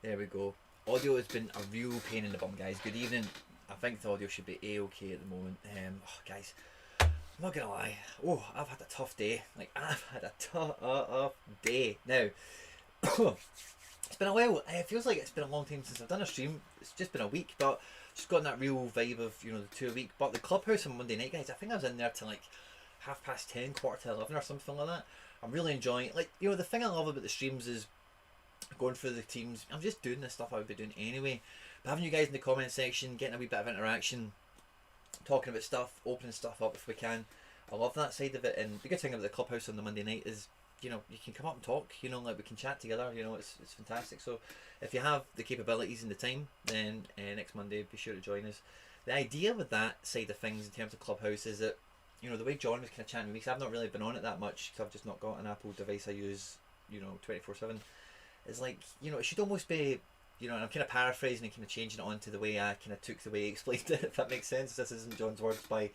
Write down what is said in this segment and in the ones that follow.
There we go. Audio has been a real pain in the bum, guys. Good evening. I think the audio should be a-okay at the moment. Guys, I'm not gonna lie. Oh, I've had a tough day. Like, I've had a tough day. Now, it's been a while. It feels like it's been a long time since I've done a stream. It's just been a week, but just gotten that real vibe of, you know, the 2 a week. But the clubhouse on Monday night, guys, I think I was in there till like 10:30, 11 or something like that. I'm really enjoying it. Like, you know, the thing I love about the streams is going through the teams. I'm just doing the stuff I would be doing anyway, but having you guys in the comment section, getting a wee bit of interaction, talking about stuff, opening stuff up if we can, I love that side of it. And the good thing about the clubhouse on the Monday night is, you know, you can come up and talk, you know, like we can chat together, you know, it's fantastic. So if you have the capabilities and the time, then next Monday be sure to join us. The idea with that side of things in terms of clubhouse is that, you know, the way John was kind of chatting with me, because I've not really been on it that much because I've just not got an Apple device I use, you know, 24/7. It's like, you know, it should almost be, you know, and I'm kind of paraphrasing and kind of changing it onto the way I kind of took the way he explained it, if that makes sense. This isn't John's words by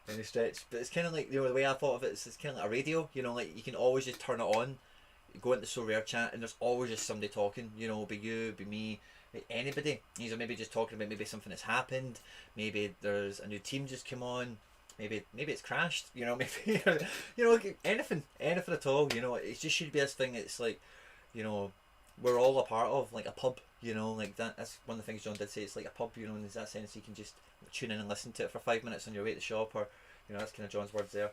any stretch, but it's kind of like, you know, the way I thought of it is it's kind of like a radio, you know, like you can always just turn it on, go into SoRare chat, and there's always just somebody talking, you know, be you, be me, anybody. He's maybe just talking about maybe something that's happened, maybe there's a new team just come on, maybe it's crashed, you know, maybe, you know, anything at all, you know. It just should be this thing. It's like, you know, we're all a part of, like a pub, you know, like that's one of the things John did say. It's like a pub, you know, in that sense you can just tune in and listen to it for 5 minutes on your way to the shop, or, you know, that's kind of John's words there.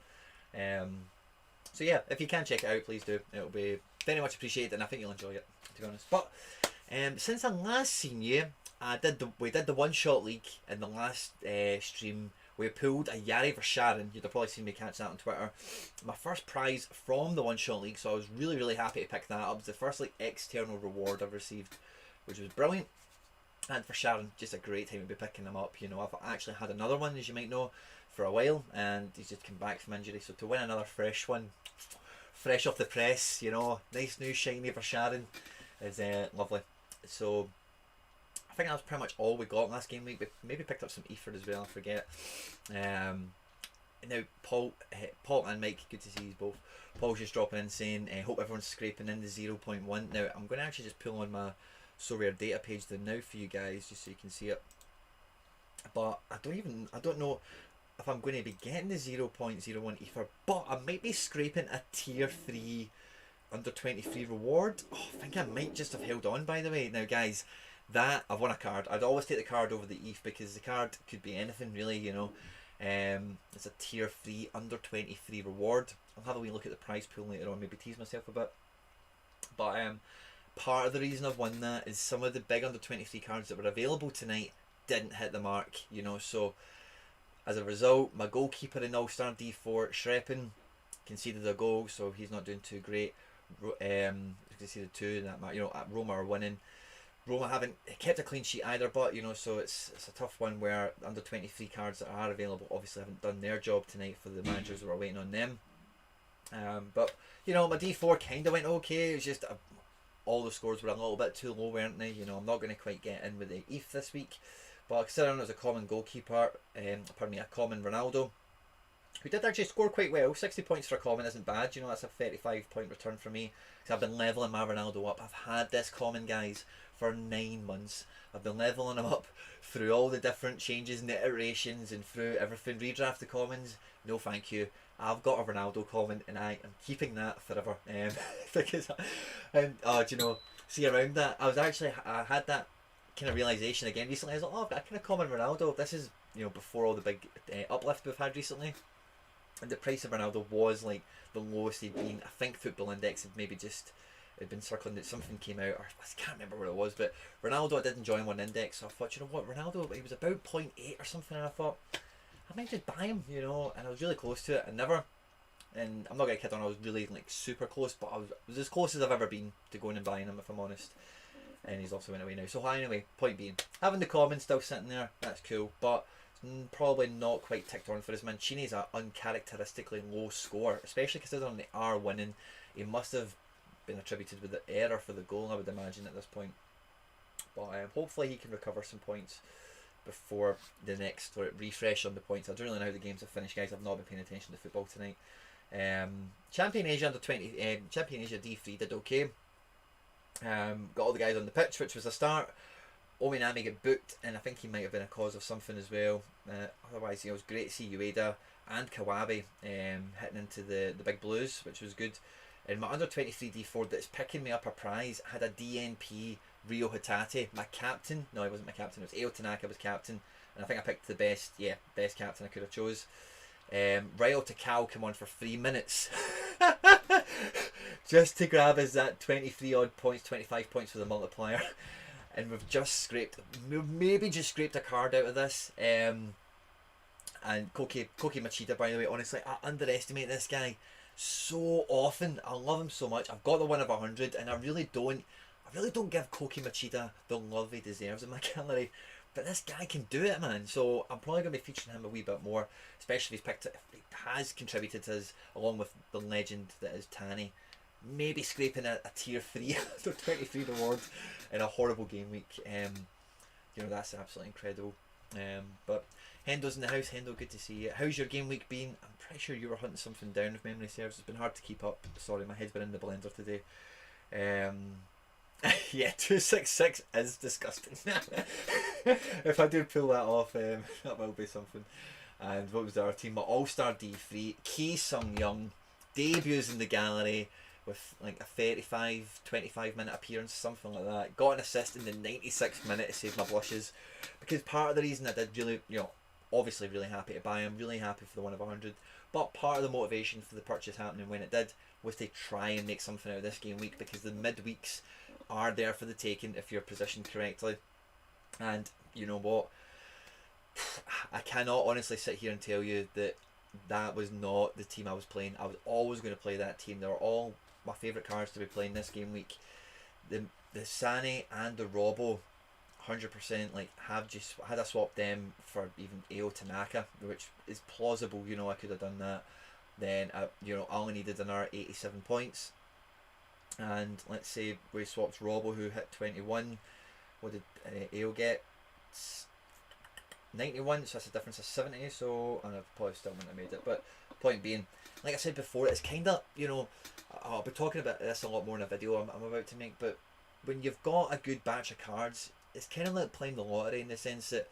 So yeah, if you can check it out, please do. It'll be very much appreciated, and I think you'll enjoy it, to be honest. But since I last seen you, we did the one shot league in the last stream. We pulled a Yari for Sharon. You'd have probably seen me catch that on Twitter. My first prize from the one shot league, so I was really happy to pick that up. It was the first like external reward I've received, which was brilliant. And for Sharon, just a great time to be picking them up. You know, I've actually had another one, as you might know, for a while, and he's just come back from injury. So to win another fresh one, fresh off the press, you know, nice new shiny for Sharon, is lovely. So I think that was pretty much all we got last game week. We maybe picked up some ether as well, I forget. Now Paul and Mike, good to see you both. Paul's just dropping in saying, hope everyone's scraping in the 0.1. Now I'm going to actually just pull on my SoRare data page there now for you guys, just so you can see it. But I don't know if I'm going to be getting the 0.01 ether, but I might be scraping a tier 3 under 23 reward. Oh, I think I might just have held on, by the way. Now guys, that I've won a card. I'd always take the card over the ETH because the card could be anything really, you know. It's a tier 3 under 23 reward. I'll have a wee look at the prize pool later on, maybe tease myself a bit. But part of the reason I've won that is some of the big under 23 cards that were available tonight didn't hit the mark, you know. So as a result, my goalkeeper in All-Star D4, Shreppin, conceded a goal, so he's not doing too great. You can see the two in that match, you know, at Roma are winning. Roma haven't kept a clean sheet either, but you know, so it's a tough one where under 23 cards that are available obviously haven't done their job tonight for the managers who are waiting on them. But you know, my D4 kind of went okay. It was just all the scores were a little bit too low, weren't they? You know, I'm not going to quite get in with the ETH this week, but considering it was a common goalkeeper, pardon me, a common Ronaldo, who did actually score quite well. 60 points for a common isn't bad, you know, that's a 35 point return for me. Because I've been levelling my Ronaldo up. I've had this common, guys, for 9 months. I've been levelling him up through all the different changes and iterations and through everything. Redraft the commons, no thank you. I've got a Ronaldo common and I am keeping that forever. Because, do you know, see around that, I had that kind of realisation again recently. I was like, oh, I've got a kind of common Ronaldo. This is, you know, before all the big uplift we've had recently. And the price of Ronaldo was like the lowest he'd been. I think Football Index had maybe just had been circling that something came out, or I can't remember what it was, but Ronaldo, I didn't join one index, so I thought, you know what, Ronaldo, he was about 0.8 or something, and I thought I might just buy him, you know, and I was really close to it, and I'm not gonna kid on, I was really like super close, but I was as close as I've ever been to going and buying him, if I'm honest. And he's also went away now. So anyway, point being, having the common still sitting there, that's cool, but probably not quite ticked on for his. Mancini's an uncharacteristically low score, especially considering they are winning. He must have been attributed with the error for the goal, I would imagine, at this point. But hopefully he can recover some points before the next refresh on the points. I don't really know how the games have finished, guys. I've not been paying attention to football tonight. Champion Asia under 20, Champion Asia D3 did okay. Got all the guys on the pitch, which was a start. Ominami got booked, and I think he might have been a cause of something as well. Otherwise, you know, it was great to see Ueda and Kawabe hitting into the big blues, which was good. And my under 23 D4 that's picking me up a prize had a DNP Rio Hatate. My captain, no, he wasn't my captain, it was Eo Tanaka was captain, and I think I picked the best captain I could have chose. Ryo Takao came on for 3 minutes just to grab us that 23 odd points, 25 points for the multiplier. And we've maybe just scraped a card out of this. And Koki Machida, by the way, honestly, I underestimate this guy so often. I love him so much. I've got the 1 of 100, and I really don't give Koki Machida the love he deserves in my gallery. But this guy can do it, man. So I'm probably going to be featuring him a wee bit more, especially if he has contributed to us, along with the legend that is Tani. Maybe scraping a tier 3 after 23 rewards in a horrible game week. You know, that's absolutely incredible. But Hendo's in the house. Hendo, good to see you. How's your game week been? I'm pretty sure you were hunting something down, if memory serves. It's been hard to keep up. Sorry, my head's been in the blender today. Yeah, 266 is disgusting. If I do pull that off, that will be something. And what was the other team? My All-Star D3, Ki Sung Young, debuts in the gallery with like a 25 minute appearance, something like that. Got an assist in the 96th minute to save my blushes. Because part of the reason I did really, you know, obviously really happy to buy him, really happy for the 1 of 100. But part of the motivation for the purchase happening when it did was to try and make something out of this game week, because the midweeks are there for the taking if you're positioned correctly. And you know what? I cannot honestly sit here and tell you that was not the team I was playing. I was always going to play that team. They were all my favourite cards to be playing this game week. The Sane and the Robo, 100%, like, have just had I swapped them for even Eo Tanaka, which is plausible, you know, I could have done that. Then you know, I only needed another 87 points. And let's say we swapped Robo, who hit 21. What did AO get? 91, so that's a difference of 70, so, and I probably still wouldn't have made it, but point being, like I said before, it's kind of, you know, I'll be talking about this a lot more in a video I'm about to make, but when you've got a good batch of cards, it's kind of like playing the lottery in the sense that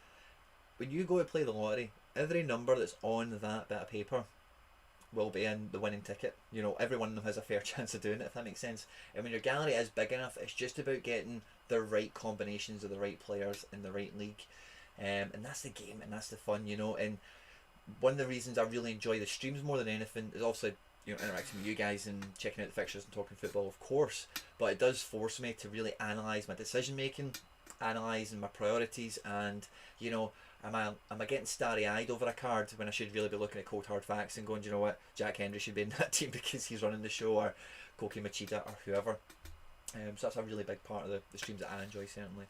when you go to play the lottery, every number that's on that bit of paper will be in the winning ticket. You know, everyone has a fair chance of doing it, if that makes sense. And when your gallery is big enough, it's just about getting the right combinations of the right players in the right league. And that's the game, and that's the fun, you know. And one of the reasons I really enjoy the streams more than anything is also, you know, interacting with you guys and checking out the fixtures and talking football, of course. But it does force me to really analyse my decision making, analysing my priorities, and, you know, am I getting starry-eyed over a card when I should really be looking at cold hard facts and going, do you know what, Jack Henry should be in that team because he's running the show, or Koki Machida, or whoever. So that's a really big part of the streams that I enjoy, certainly.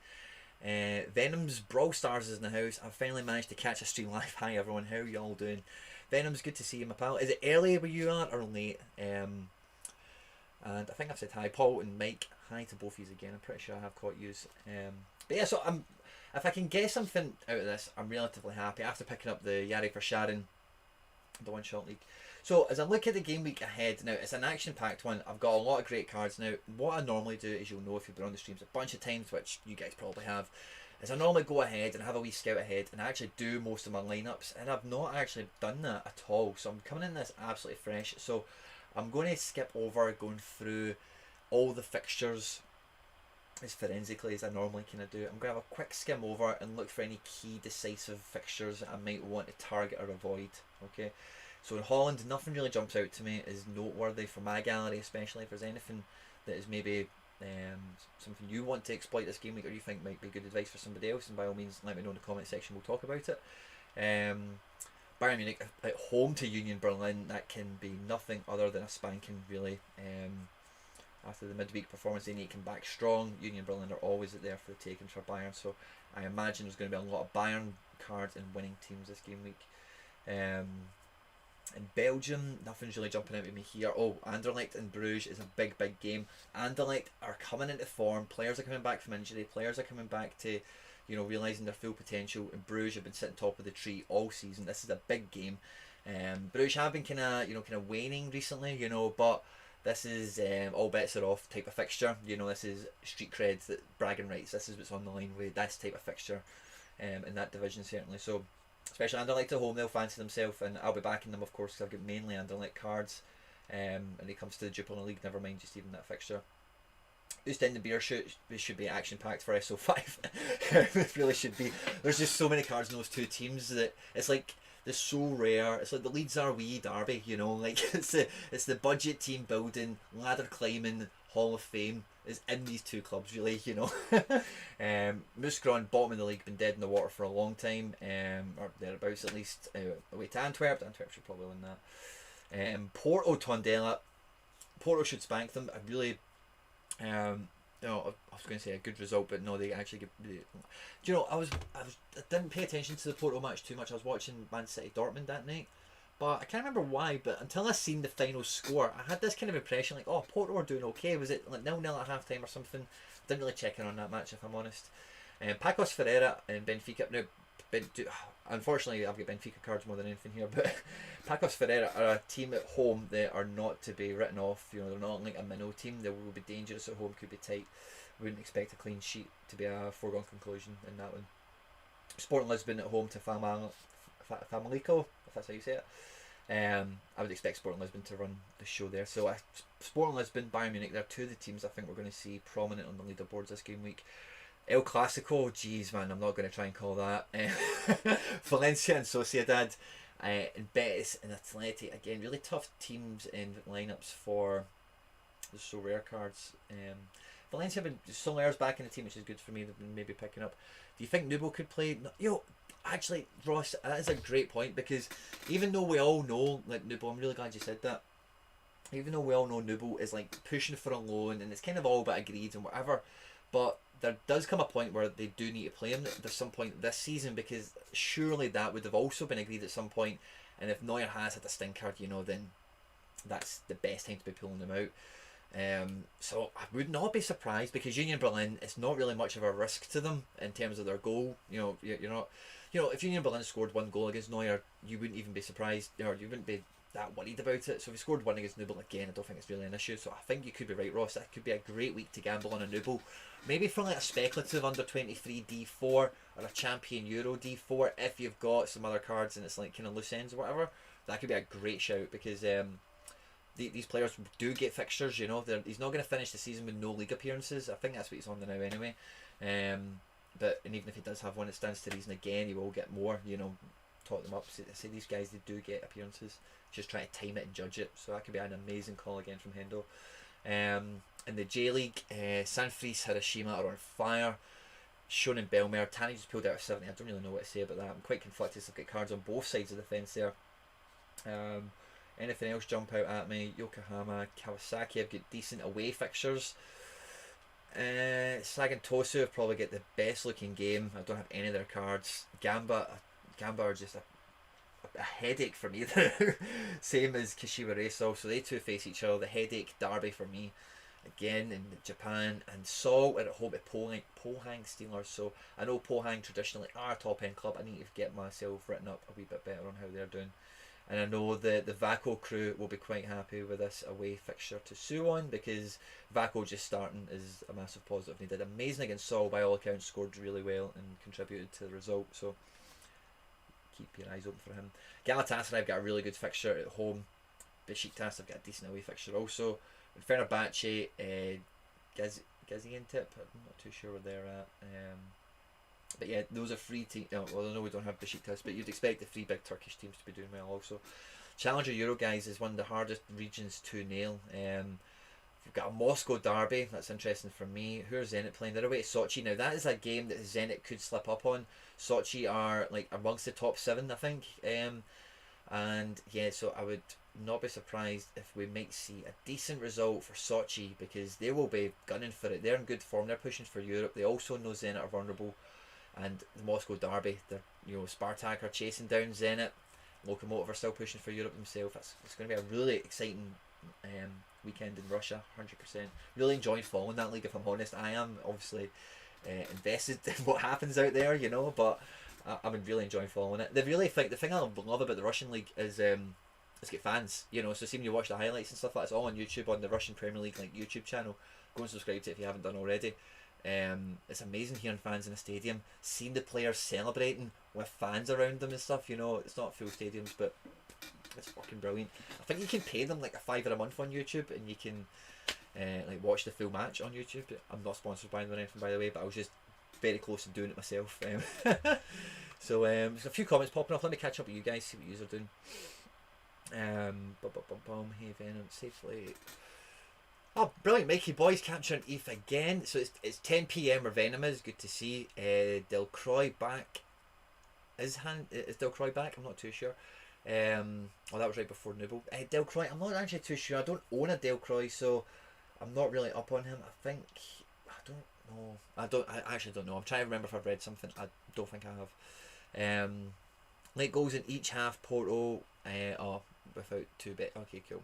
Venom's Brawl Stars is in the house. I've finally managed to catch a stream live. Hi everyone, how you all doing? Venom's, good to see you, my pal. Is it early where you are or late? And I think I've said hi. Paul and Mike, hi to both of you again. I'm pretty sure I have caught yous. But yeah, so if I can get something out of this, I'm relatively happy after picking up the Yari for Sharon, the one shot league. So as I look at the game week ahead, now it's an action-packed one. I've got a lot of great cards. Now, what I normally do, as you'll know if you've been on the streams a bunch of times, which you guys probably have, is I normally go ahead and have a wee scout ahead and actually do most of my lineups, and I've not actually done that at all. So I'm coming in this absolutely fresh. So I'm going to skip over going through all the fixtures as forensically as I normally kind of do. I'm going to have a quick skim over and look for any key decisive fixtures that I might want to target or avoid. Okay. So in Holland, nothing really jumps out to me as noteworthy for my gallery, especially if there's anything that is maybe something you want to exploit this game week, or you think might be good advice for somebody else, and by all means let me know in the comment section, we'll talk about it. Bayern Munich at home to Union Berlin, that can be nothing other than a spanking, really. After the midweek performance, they need to come back strong. Union Berlin are always there for the taking for Bayern, so I imagine there's going to be a lot of Bayern cards and winning teams this game week. In Belgium, nothing's really jumping out at me here. Oh, Anderlecht and Bruges is a big, big game. Anderlecht are coming into form. Players are coming back from injury. Players are coming back to, you know, realising their full potential. And Bruges have been sitting top of the tree all season. This is a big game. Bruges have been kind of waning recently, you know, but this is all bets are off type of fixture. You know, this is street creds, that bragging rights. This is what's on the line with this type of fixture in that division, certainly. So, especially Anderlecht at home, they'll fancy themselves, and I'll be backing them, of course, because I've got mainly Anderlecht cards. And it comes to the Jupiler League, never mind just even that fixture. Ostend and Beer should be action packed for SO5. It really should be. There's just so many cards in those two teams that it's like the SoRare. It's like the Leeds are wee derby, you know. Like it's the budget team building, ladder climbing, Hall of Fame is in these two clubs, really, you know. Mouscron, bottom of the league, been dead in the water for a long time, or thereabouts at least. Away to Antwerp. Antwerp should probably win that. Porto Tondela. Porto should spank them. I really, no, I was going to say a good result, but no, they actually get. Do you know, I didn't pay attention to the Porto match too much. I was watching Man City Dortmund that night, but I can't remember why. But until I seen the final score, I had this kind of impression like, oh, Porto are doing okay. Was it like 0-0 at half time or something? Didn't really check in on that match, if I'm honest. Pacos Ferreira and Benfica. Now, unfortunately, I've got Benfica cards more than anything here, but Pacos Ferreira are a team at home that are not to be written off. You know, they're not like a minnow team. They will be dangerous at home, could be tight. Wouldn't expect a clean sheet to be a foregone conclusion in that one. Sporting Lisbon at home to Famalicão, if that's how you say it. I would expect Sporting Lisbon to run the show there. So Sporting Lisbon, Bayern Munich, they're two of the teams I think we're going to see prominent on the leaderboards this game week. El Clasico, geez man, I'm not going to try and call that. Valencia and Sociedad, and Betis and Atleti, again, really tough teams in lineups for the SoRare cards. Valencia have been, SoRare's back in the team, which is good for me. They've been maybe picking up. Do you think Nubo could play? Yo, actually, Ross, that is a great point, because even though we all know, like Nubo, I'm really glad you said that. Even though we all know Nubo is like pushing for a loan, and it's kind of all but agreed and whatever, but there does come a point where they do need to play him. There's some point this season, because surely that would have also been agreed at some point. And if Neuer has had a stink card, you know, then that's the best time to be pulling them out. So I would not be surprised, because Union Berlin, it's not really much of a risk to them in terms of their goal. You're not, if Union Berlin scored one goal against Neuer, you wouldn't even be surprised, or you wouldn't be that worried about it. So if he scored one against Nubel again, I don't think it's really an issue. So I think you could be right, Ross. That could be a great week to gamble on a Nubel. Maybe for like a speculative under 23 D4 or a champion Euro D4, if you've got some other cards and it's like kind of loose ends or whatever. That could be a great shout, because these players do get fixtures. He's not going to finish the season with no league appearances. I think that's what he's on now anyway. But and even if he does have one, it stands to reason again he will get more. Talk them up. Say these guys, they do get appearances. Just try to time it and judge it. So that could be an amazing call again from Hendo. In the J League, Sanfrecce, Hiroshima are on fire. Shonen Belmer, Tani just pulled out of 70. I don't really know what to say about that. I'm quite conflicted. I've got cards on both sides of the fence there. Anything else jump out at me? Yokohama, Kawasaki, I've got decent away fixtures. Sagan Tosu have probably get the best looking game. I don't have any of their cards. Gamba are just a headache for me. Same as Kashiwa Reysol, so they two face each other. The headache derby for me again in Japan. And Seoul at home at Pohang Steelers. So I know Pohang traditionally are a top end club. I need to get myself written up a wee bit better on how they're doing. And I know the Vaco crew will be quite happy with this away fixture to Suwon, because Vaco just starting is a massive positive. He did amazing against Seoul by all accounts, scored really well and contributed to the result. So keep your eyes open for him. Galatasaray, I've got a really good fixture at home. Besiktas, I've got a decent away fixture also. Fenerbahce, Gaziantep, I'm not too sure where they're at. But yeah, those are free teams. Well, I know we don't have Besiktas, but you'd expect the three big Turkish teams to be doing well also. Challenger Euro, guys, is one of the hardest regions to nail. We've got a Moscow derby. That's interesting for me. Who are Zenit playing? They're away to Sochi. Now, that is a game that Zenit could slip up on. Sochi are like amongst the top 7, I think. And yeah, so I would not be surprised if we might see a decent result for Sochi, because they will be gunning for it. They're in good form. They're pushing for Europe. They also know Zenit are vulnerable. And the Moscow derby, Spartak are chasing down Zenit. Lokomotiv are still pushing for Europe themselves. It's going to be a really exciting weekend in Russia, 100%. Really enjoyed following that league, if I'm honest. I am obviously invested in what happens out there, but I've been really enjoying following it. The thing I love about the Russian league is it's got fans, so see when you watch the highlights and stuff like that, it's all on YouTube, on the Russian Premier League YouTube channel. Go and subscribe to it if you haven't done already. It's amazing hearing fans in a stadium, seeing the players celebrating with fans around them and stuff. It's not full stadiums, but it's fucking brilliant. I think you can pay them like $5 a month on YouTube, and you can watch the full match on YouTube. I'm not sponsored by them or anything, by the way, but I was just very close to doing it myself. So there's a few comments popping up. Let me catch up with you guys, see what you are doing. Hey Venom, safely. Oh, brilliant, Mikey Boys capturing ETH again. So it's 10 PM where Venom is. Good to see. Delcroix back. Is Delcroix back? I'm not too sure. That was right before Nubel. Delcroix, I'm not actually too sure. I don't own a Delcroix, so I'm not really up on him. I actually don't know. I'm trying to remember if I've read something. I don't think I have. Late goals in each half, Porto. Without 2-bet. Okay, cool.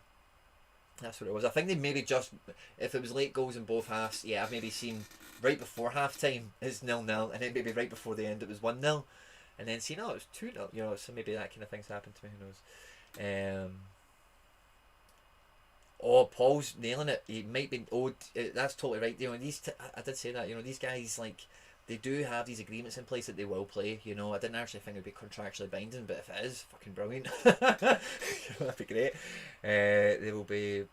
That's what it was. I think they maybe just, if it was late goals in both halves, yeah, I've maybe seen right before half time is 0-0, and then maybe right before the end it was 1-0, and then see, no, it was 2-0, so maybe that kind of thing's happened to me, who knows. Paul's nailing it. He might be owed, that's totally right. I did say that, these guys, like, they do have these agreements in place that they will play. I didn't actually think it would be contractually binding, but if it is, fucking brilliant. That'd be great. They will be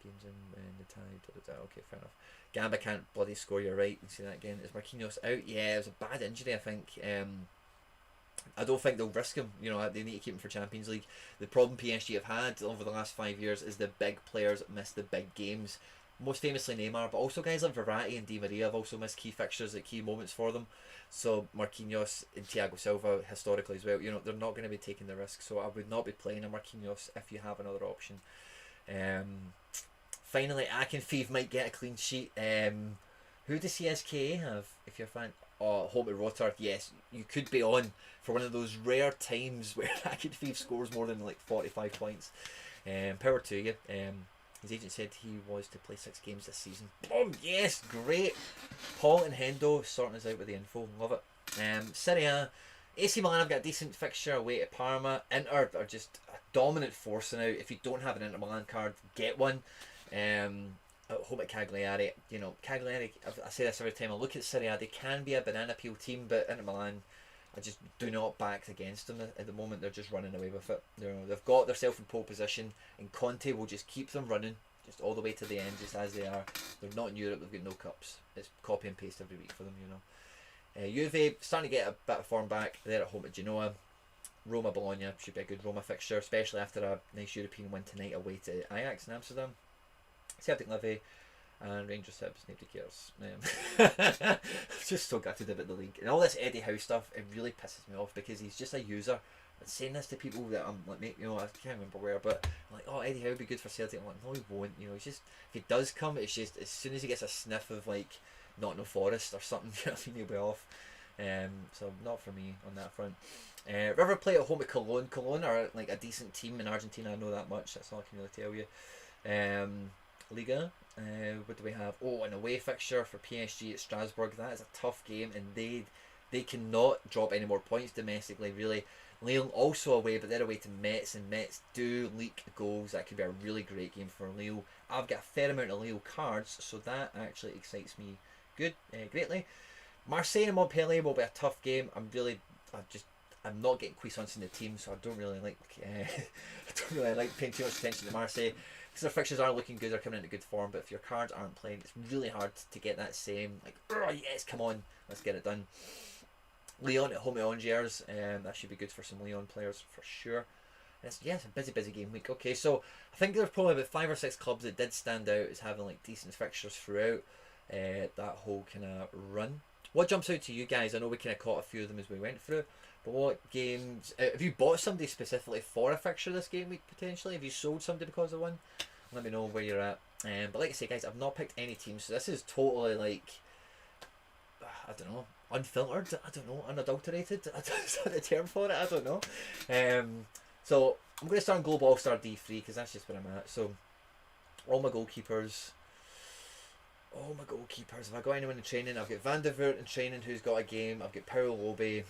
games in the tide. Okay, fair enough. Gamba can't bloody score. You're right. You see that again. Is Marquinhos out? Yeah, it was a bad injury, I think. I don't think they'll risk him. They need to keep him for Champions League. The problem PSG have had over the last 5 years is the big players miss the big games. Most famously Neymar, but also guys like Verratti and Di Maria have also missed key fixtures at key moments for them. So Marquinhos and Thiago Silva historically as well, they're not going to be taking the risk. So I would not be playing a Marquinhos if you have another option. Finally, Akinfeev might get a clean sheet. Who does CSKA have? If you're a fan, home to Rotor. Yes, you could be on for one of those rare times where Akinfeev scores more than like 45 points. Power to you. His agent said he was to play 6 games this season. Boom! Yes, great. Paul and Hendo sorting us out with the info. Love it. Serie A. AC Milan have got a decent fixture away to Parma. Inter are just a dominant force now. If you don't have an Inter Milan card, get one. At home at Cagliari. You know, Cagliari, I say this every time I look at Serie A, they can be a banana peel team, but Inter Milan, I just do not back against them at the moment. They're just running away with it. They've got themselves in pole position, and Conte will just keep them running just all the way to the end, just as they are. They're not in Europe. They've got no cups. It's copy and paste every week for them, you know. Juve starting to get a bit of form back. They're at home at Genoa. Roma Bologna should be a good Roma fixture, especially after a nice European win tonight away to Ajax in Amsterdam. Celtic Livy and Rangers Hibs, nobody cares. I'm just so gutted about the league. And all this Eddie Howe stuff, it really pisses me off because he's just a user. I'm saying this to people that I'm like, you know, I can't remember where, but I'm like, oh, Eddie Howe would be good for Celtic. I'm like, no, he won't. You know, it's just, if he does come, it's just, as soon as he gets a sniff of like Nottingham Forest or something, you know what I mean, he'll be off. So not for me on that front. River Plate at home at Cologne. Cologne are like a decent team in Argentina, I know that much, that's all I can really tell you. Liga, what do we have? Oh, an away fixture for PSG at Strasbourg. That is a tough game, and they cannot drop any more points domestically, really. Lyon also away, but they're away to Metz, and Metz do leak goals. That could be a really great game for Lyon. I've got a fair amount of Lyon cards, so that actually excites me greatly. Marseille and Montpellier will be a tough game. I'm not getting Cuisance in the team, so I don't really like paying too much attention to Marseille because their fixtures are looking good. They're coming into good form, but if your cards aren't playing, it's really hard to get that same like, oh yes, come on, let's get it done. Lyon at home at Angers, that should be good for some Lyon players for sure. It's a busy game week. Okay, so I think there's probably about 5 or 6 clubs that did stand out as having like decent fixtures throughout that whole kind of run. What jumps out to you guys? I know we kind of caught a few of them as we went through, but what games have you bought somebody specifically for a fixture this game week potentially? Have you sold somebody because of one? Let me know where you're at. But like I say, guys, I've not picked any teams, so this is totally like, I don't know, unfiltered. I don't know, unadulterated. Is that the term for it? I don't know. So I'm going to start on Global All Star D3 because that's just where I'm at. So all my goalkeepers. Have I got anyone in training? I've got Van der Voort in training who's got a game. I've got Paul Lobby.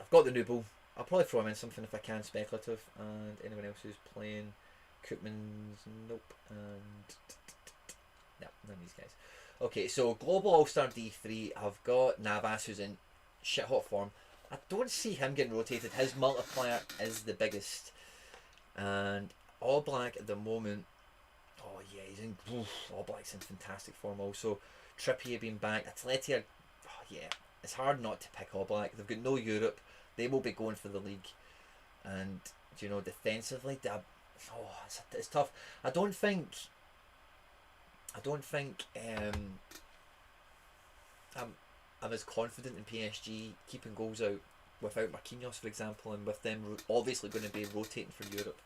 I've got the Nooble. I'll probably throw him in something if I can, speculative. And anyone else who's playing. Koopmans, nope. And no, none of these guys. Okay, so Global All-Star D3, I've got Navas who's in shit hot form. I don't see him getting rotated. His multiplier is the biggest. And All Black at the moment, oh yeah, he's in, All Black's in fantastic form also. Trippier being back. Atleti are, oh yeah, it's hard not to pick All Black. They've got no Europe. They will be going for the league. And, you know, defensively, it's tough. I don't think I'm as confident in PSG keeping goals out without Marquinhos, for example, and with them obviously going to be rotating for Europe.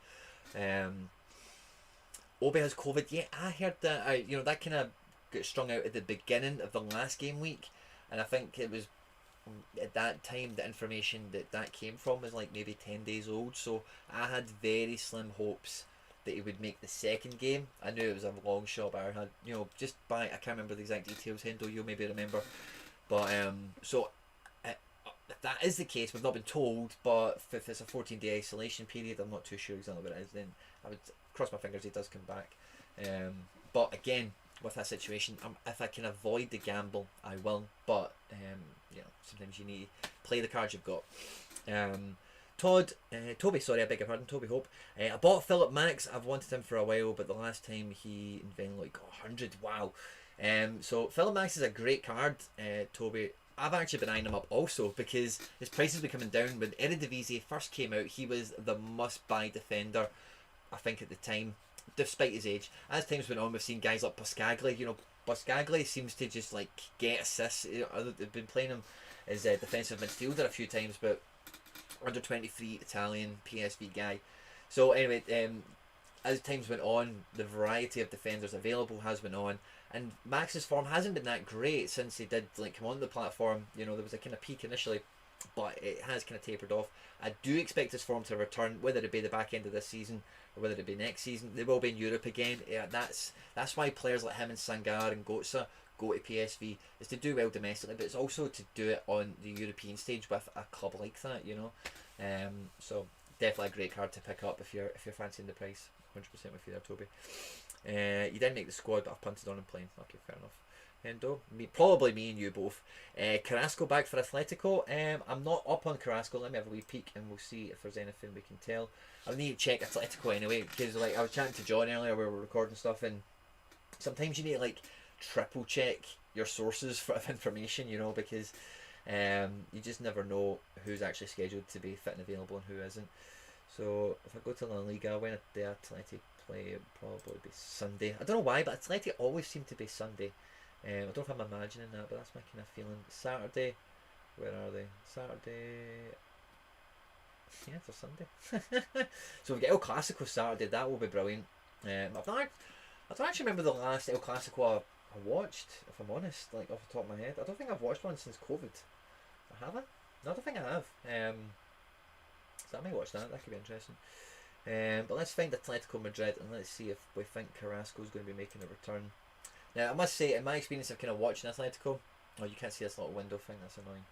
Obi has COVID. Yeah, I heard that. That kind of got strung out at the beginning of the last game week, and I think it was at that time the information that came from was like maybe 10 days old. So I had very slim hopes that he would make the second game. I knew it was a long shot, but I had, I can't remember the exact details. Hendo, you'll maybe remember. But so if that is the case, we've not been told, but if it's a 14-day isolation period, I'm not too sure exactly what it is, then I would cross my fingers he does come back. But again, with that situation, if I can avoid the gamble, I will. But sometimes you need to play the cards you've got. Toby, sorry, I beg your pardon, Toby Hope. I bought Philip Max. I've wanted him for a while, but the last time he invented like 100. Wow. So Philip Max is a great card, Toby. I've actually been eyeing him up also because his prices been coming down. When Eredivisie first came out, he was the must-buy defender, I think, at the time, despite his age. As times went on, we've seen guys like Pascagli. Pascagli seems to just like get assists. They've been playing him as a defensive midfielder a few times, but under 23 Italian PSV guy. So anyway, as times went on, the variety of defenders available has went on, and Max's form hasn't been that great since he did like come on the platform. There was a kind of peak initially, but it has kind of tapered off. I do expect his form to return, whether it be the back end of this season or whether it be next season. They will be in Europe again. Yeah, that's why players like him and Sangar and Gotsa go to PSV, is to do well domestically, but it's also to do it on the European stage with a club like that, you know. So definitely a great card to pick up if you're fancying the price. 100% with you there, Toby. You didn't make the squad, but I've punted on him playing. Okay, fair enough. Hendo, probably me and you both. Carrasco back for Atletico. I'm not up on Carrasco. Let me have a wee peek and we'll see if there's anything we can tell. I need to check Atletico anyway, because like I was chatting to John earlier, we were recording stuff, and sometimes you need to like triple check your sources for information, you know, because you just never know who's actually scheduled to be fit and available and who isn't. So if I go to La Liga, when the Atleti play, it'll probably be Sunday. I don't know why, but Atleti always seem to be Sunday. I don't know if I'm imagining that, but that's my kind of feeling. Saturday, where are they? Saturday. Yeah, it's a Sunday. So we get El Clasico Saturday. That will be brilliant. I don't actually remember the last El Clasico I watched, if I'm honest, like off the top of my head. I don't think I've watched one since COVID. Have I? No, I don't think I have. So I may watch that. That could be interesting. But let's find Atletico Madrid and let's see if we think Carrasco's going to be making a return. Now I must say, in my experience of kind of watching Atletico, oh, you can't see this little window thing. That's annoying.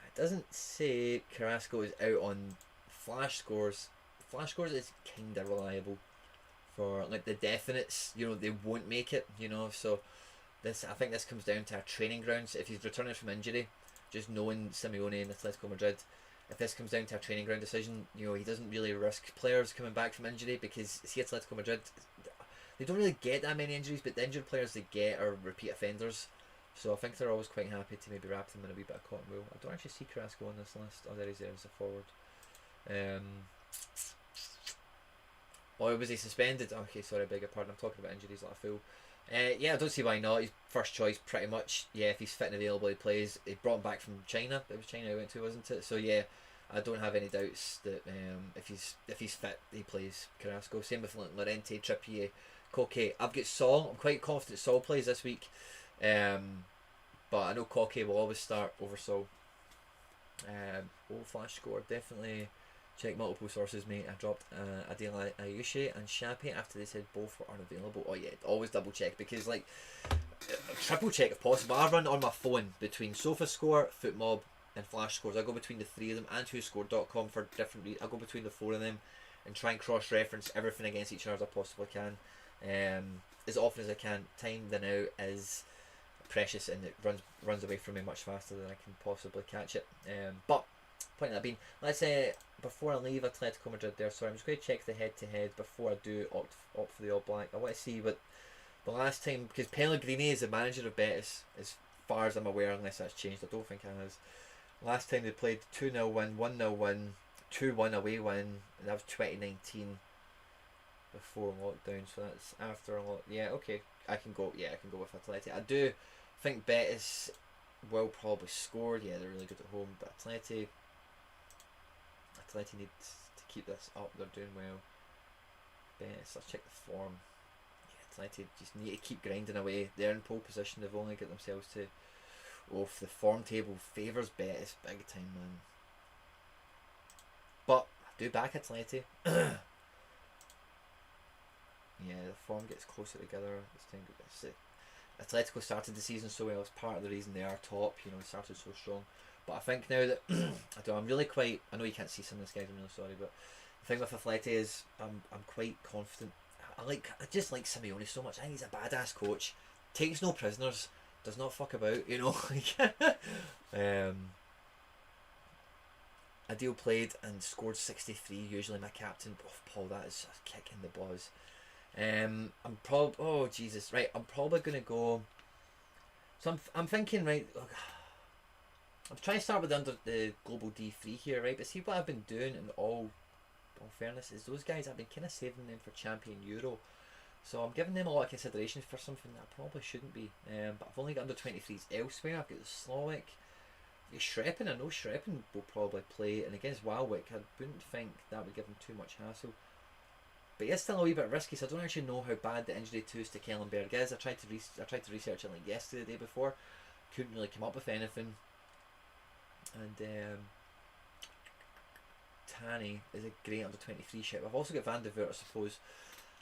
It doesn't say Carrasco is out on flash scores. Flash scores is kind of reliable for like the definites. You know, they won't make it. You know, so this, I think this comes down to our training grounds. If he's returning from injury, just knowing Simeone and Atletico Madrid, if this comes down to a training ground decision, you know, he doesn't really risk players coming back from injury, because see, Atletico Madrid, they don't really get that many injuries, but the injured players they get are repeat offenders. So I think they're always quite happy to maybe wrap them in a wee bit of cotton wool. I don't actually see Carrasco on this list. Oh, there he's there as a forward. Oh, was he suspended? Okay, sorry, I beg your pardon. I'm talking about injuries like a fool. Yeah, I don't see why not. He's first choice pretty much. Yeah, if he's fit and available, he plays. He brought him back from China. It was China he went to, wasn't it? So yeah, I don't have any doubts that if he's fit, he plays Carrasco. Same with Llorente, Trippier, Koke. I've got Saul. I'm quite confident Saul plays this week. But I know Koke will always start over Saul. Flash score, definitely check multiple sources, mate. I dropped Adela Ayushi and Shapi after they said both were unavailable. Oh yeah, always double check, because like triple check if possible. I run on my phone between SofaScore, FootMob and Flash Scores. I go between the three of them, and WhoScored.com for different reasons. I go between the four of them and try and cross-reference everything against each other as I possibly can. As often as I can. Time the now is precious, and it runs away from me much faster than I can possibly catch it. But point that being, let's say before I leave Atletico Madrid there, sorry, I'm just going to check the head-to-head before I do opt for the All Black. I want to see what the last time, because Pellegrini is the manager of Betis as far as I'm aware, unless that's changed. I don't think it has. Last time they played 2-0 win, 1-0 win, 2-1 away win, and that was 2019 before lockdown, so that's after a lot. Yeah, okay, I can go with Atleti. I do think Betis will probably score. Yeah, they're really good at home, but Atleti needs to keep this up. They're doing well. Betis, let's check the form. Yeah, Atleti just need to keep grinding away. They're in pole position. They've only got themselves to. Oh, if the form table favours Betis big time, man. But I do back Atleti. Yeah, the form gets closer together this time. Atletico started the season so well. It's part of the reason they are top. You know, they started so strong. But I think now that I'm really quite. I know you can't see some of this, guys. I'm really sorry, but the thing with Atleti is I'm quite confident. I just like Simeone so much. I think he's a badass coach. Takes no prisoners. Does not fuck about. You know. Adil played and scored 63. Usually my captain. Oh, Paul, that is a kick in the balls. Oh Jesus, right, I'm probably gonna go. So I'm thinking, right, look, I'm trying to start with the global D3 here, right, but see what I've been doing in all fairness is those guys, I've been kind of saving them for Champion Euro, so I'm giving them a lot of consideration for something that I probably shouldn't be. But I've only got under 23s elsewhere. I've got the Slovic, Shreppen. I know Shreppen will probably play, and against Walwick I wouldn't think that would give him too much hassle. But it's still a wee bit risky, so I don't actually know how bad the injury to Stekelenburg is. I tried to research it like yesterday, the day before. Couldn't really come up with anything. And Tanny is a great under 23 ship. I've also got Van der Voort, I suppose.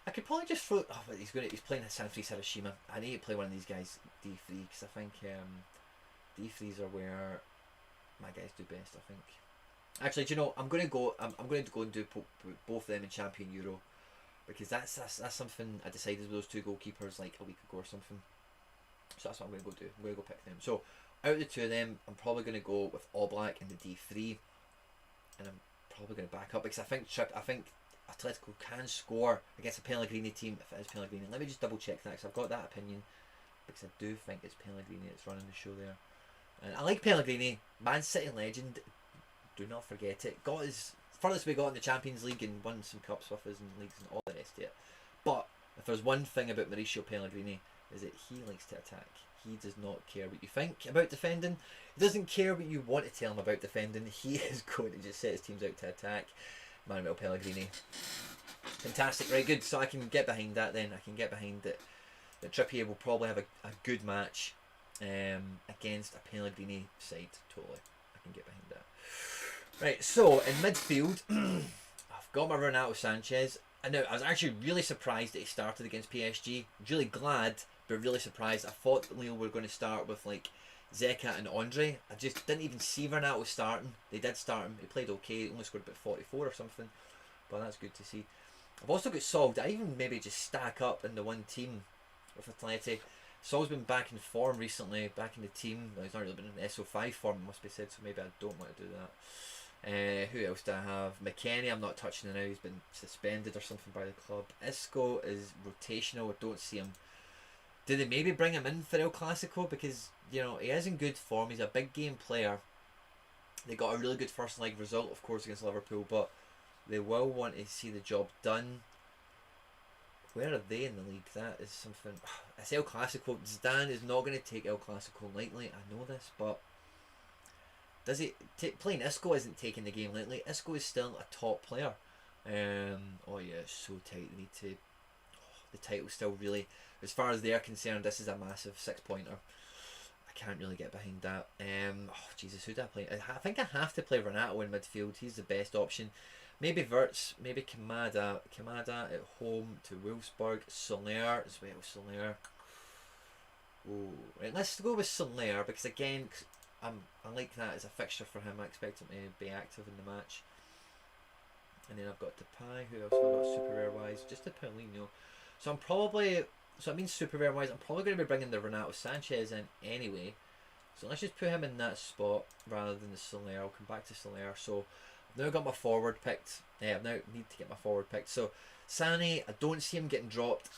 I could probably just throw. Oh, but he's playing Sanfrecce Hiroshima. I need to play one of these guys D3 because I think D3s are where my guys do best. I think. Actually, do you know? I'm going to go and do both of them in Champion Euro because that's something I decided with those two goalkeepers like a week ago or something. So that's what I'm going to go do. I'm going to go pick them. So out of the two of them, I'm probably going to go with Oblak in the D3, and I'm probably going to back up because I think Atletico can score against a Pellegrini team if it is Pellegrini. Let me just double check that because I've got that opinion because I do think it's Pellegrini that's running the show there. And I like Pellegrini, Man City legend. Do not forget it. Got his furthest we got in the Champions League and won some cups with us and leagues and all the rest of it. But if there's one thing about Mauricio Pellegrini is that he likes to attack. He does not care what you think about defending. He doesn't care what you want to tell him about defending. He is going to just set his teams out to attack. Manuel Pellegrini. Fantastic, right, good. So I can get behind that then. I can get behind it. That Trippier will probably have a good match against a Pellegrini side. Totally. I can get behind that. Right, so in midfield, I've got my Renato Sanchez. And now I was actually really surprised that he started against PSG. Really glad, but really surprised. I thought that Lille were going to start with like Zeka and Andre. I just didn't even see Renato starting. They did start him. He played okay. He only scored about 44 or something. But that's good to see. I've also got Sol. Did I even maybe just stack up in the one team with Atleti? Sol's been back in form recently, back in the team. Well, he's not really been in SO5 form, it must be said, so maybe I don't want to do that. Who else do I have? McKennie, I'm not touching him now. He's been suspended or something by the club. Isco is rotational. I don't see him. Do they maybe bring him in for El Clasico? Because, you know, he is in good form. He's a big game player. They got a really good first leg result, of course, against Liverpool, but they will want to see the job done. Where are they in the league? That is something. It's El Clasico. Zidane is not going to take El Clasico lightly. I know this, but does he playing Isco isn't taking the game lightly. Isco is still a top player. Oh yeah, it's so tight. They need to. The title's still really, as far as they're concerned, this is a massive 6-pointer. I can't really get behind that. Oh Jesus, who do I play? I think I have to play Renato in midfield. He's the best option. Maybe Wirtz, maybe Kamada. Kamada at home to Wolfsburg. SoRare as well. SoRare. Oh, right. Let's go with SoRare because again, I like that as a fixture for him. I expect him to be active in the match. And then I've got Depay. Who else have I got super rare wise? Just a Paulinho. So I'm probably. So I mean super rare wise. I'm probably going to be bringing the Renato Sanchez in anyway. So let's just put him in that spot rather than the SoRare. I'll come back to SoRare. So I've now got my forward picked. Yeah, I now need to get my forward picked. So Sané, I don't see him getting dropped.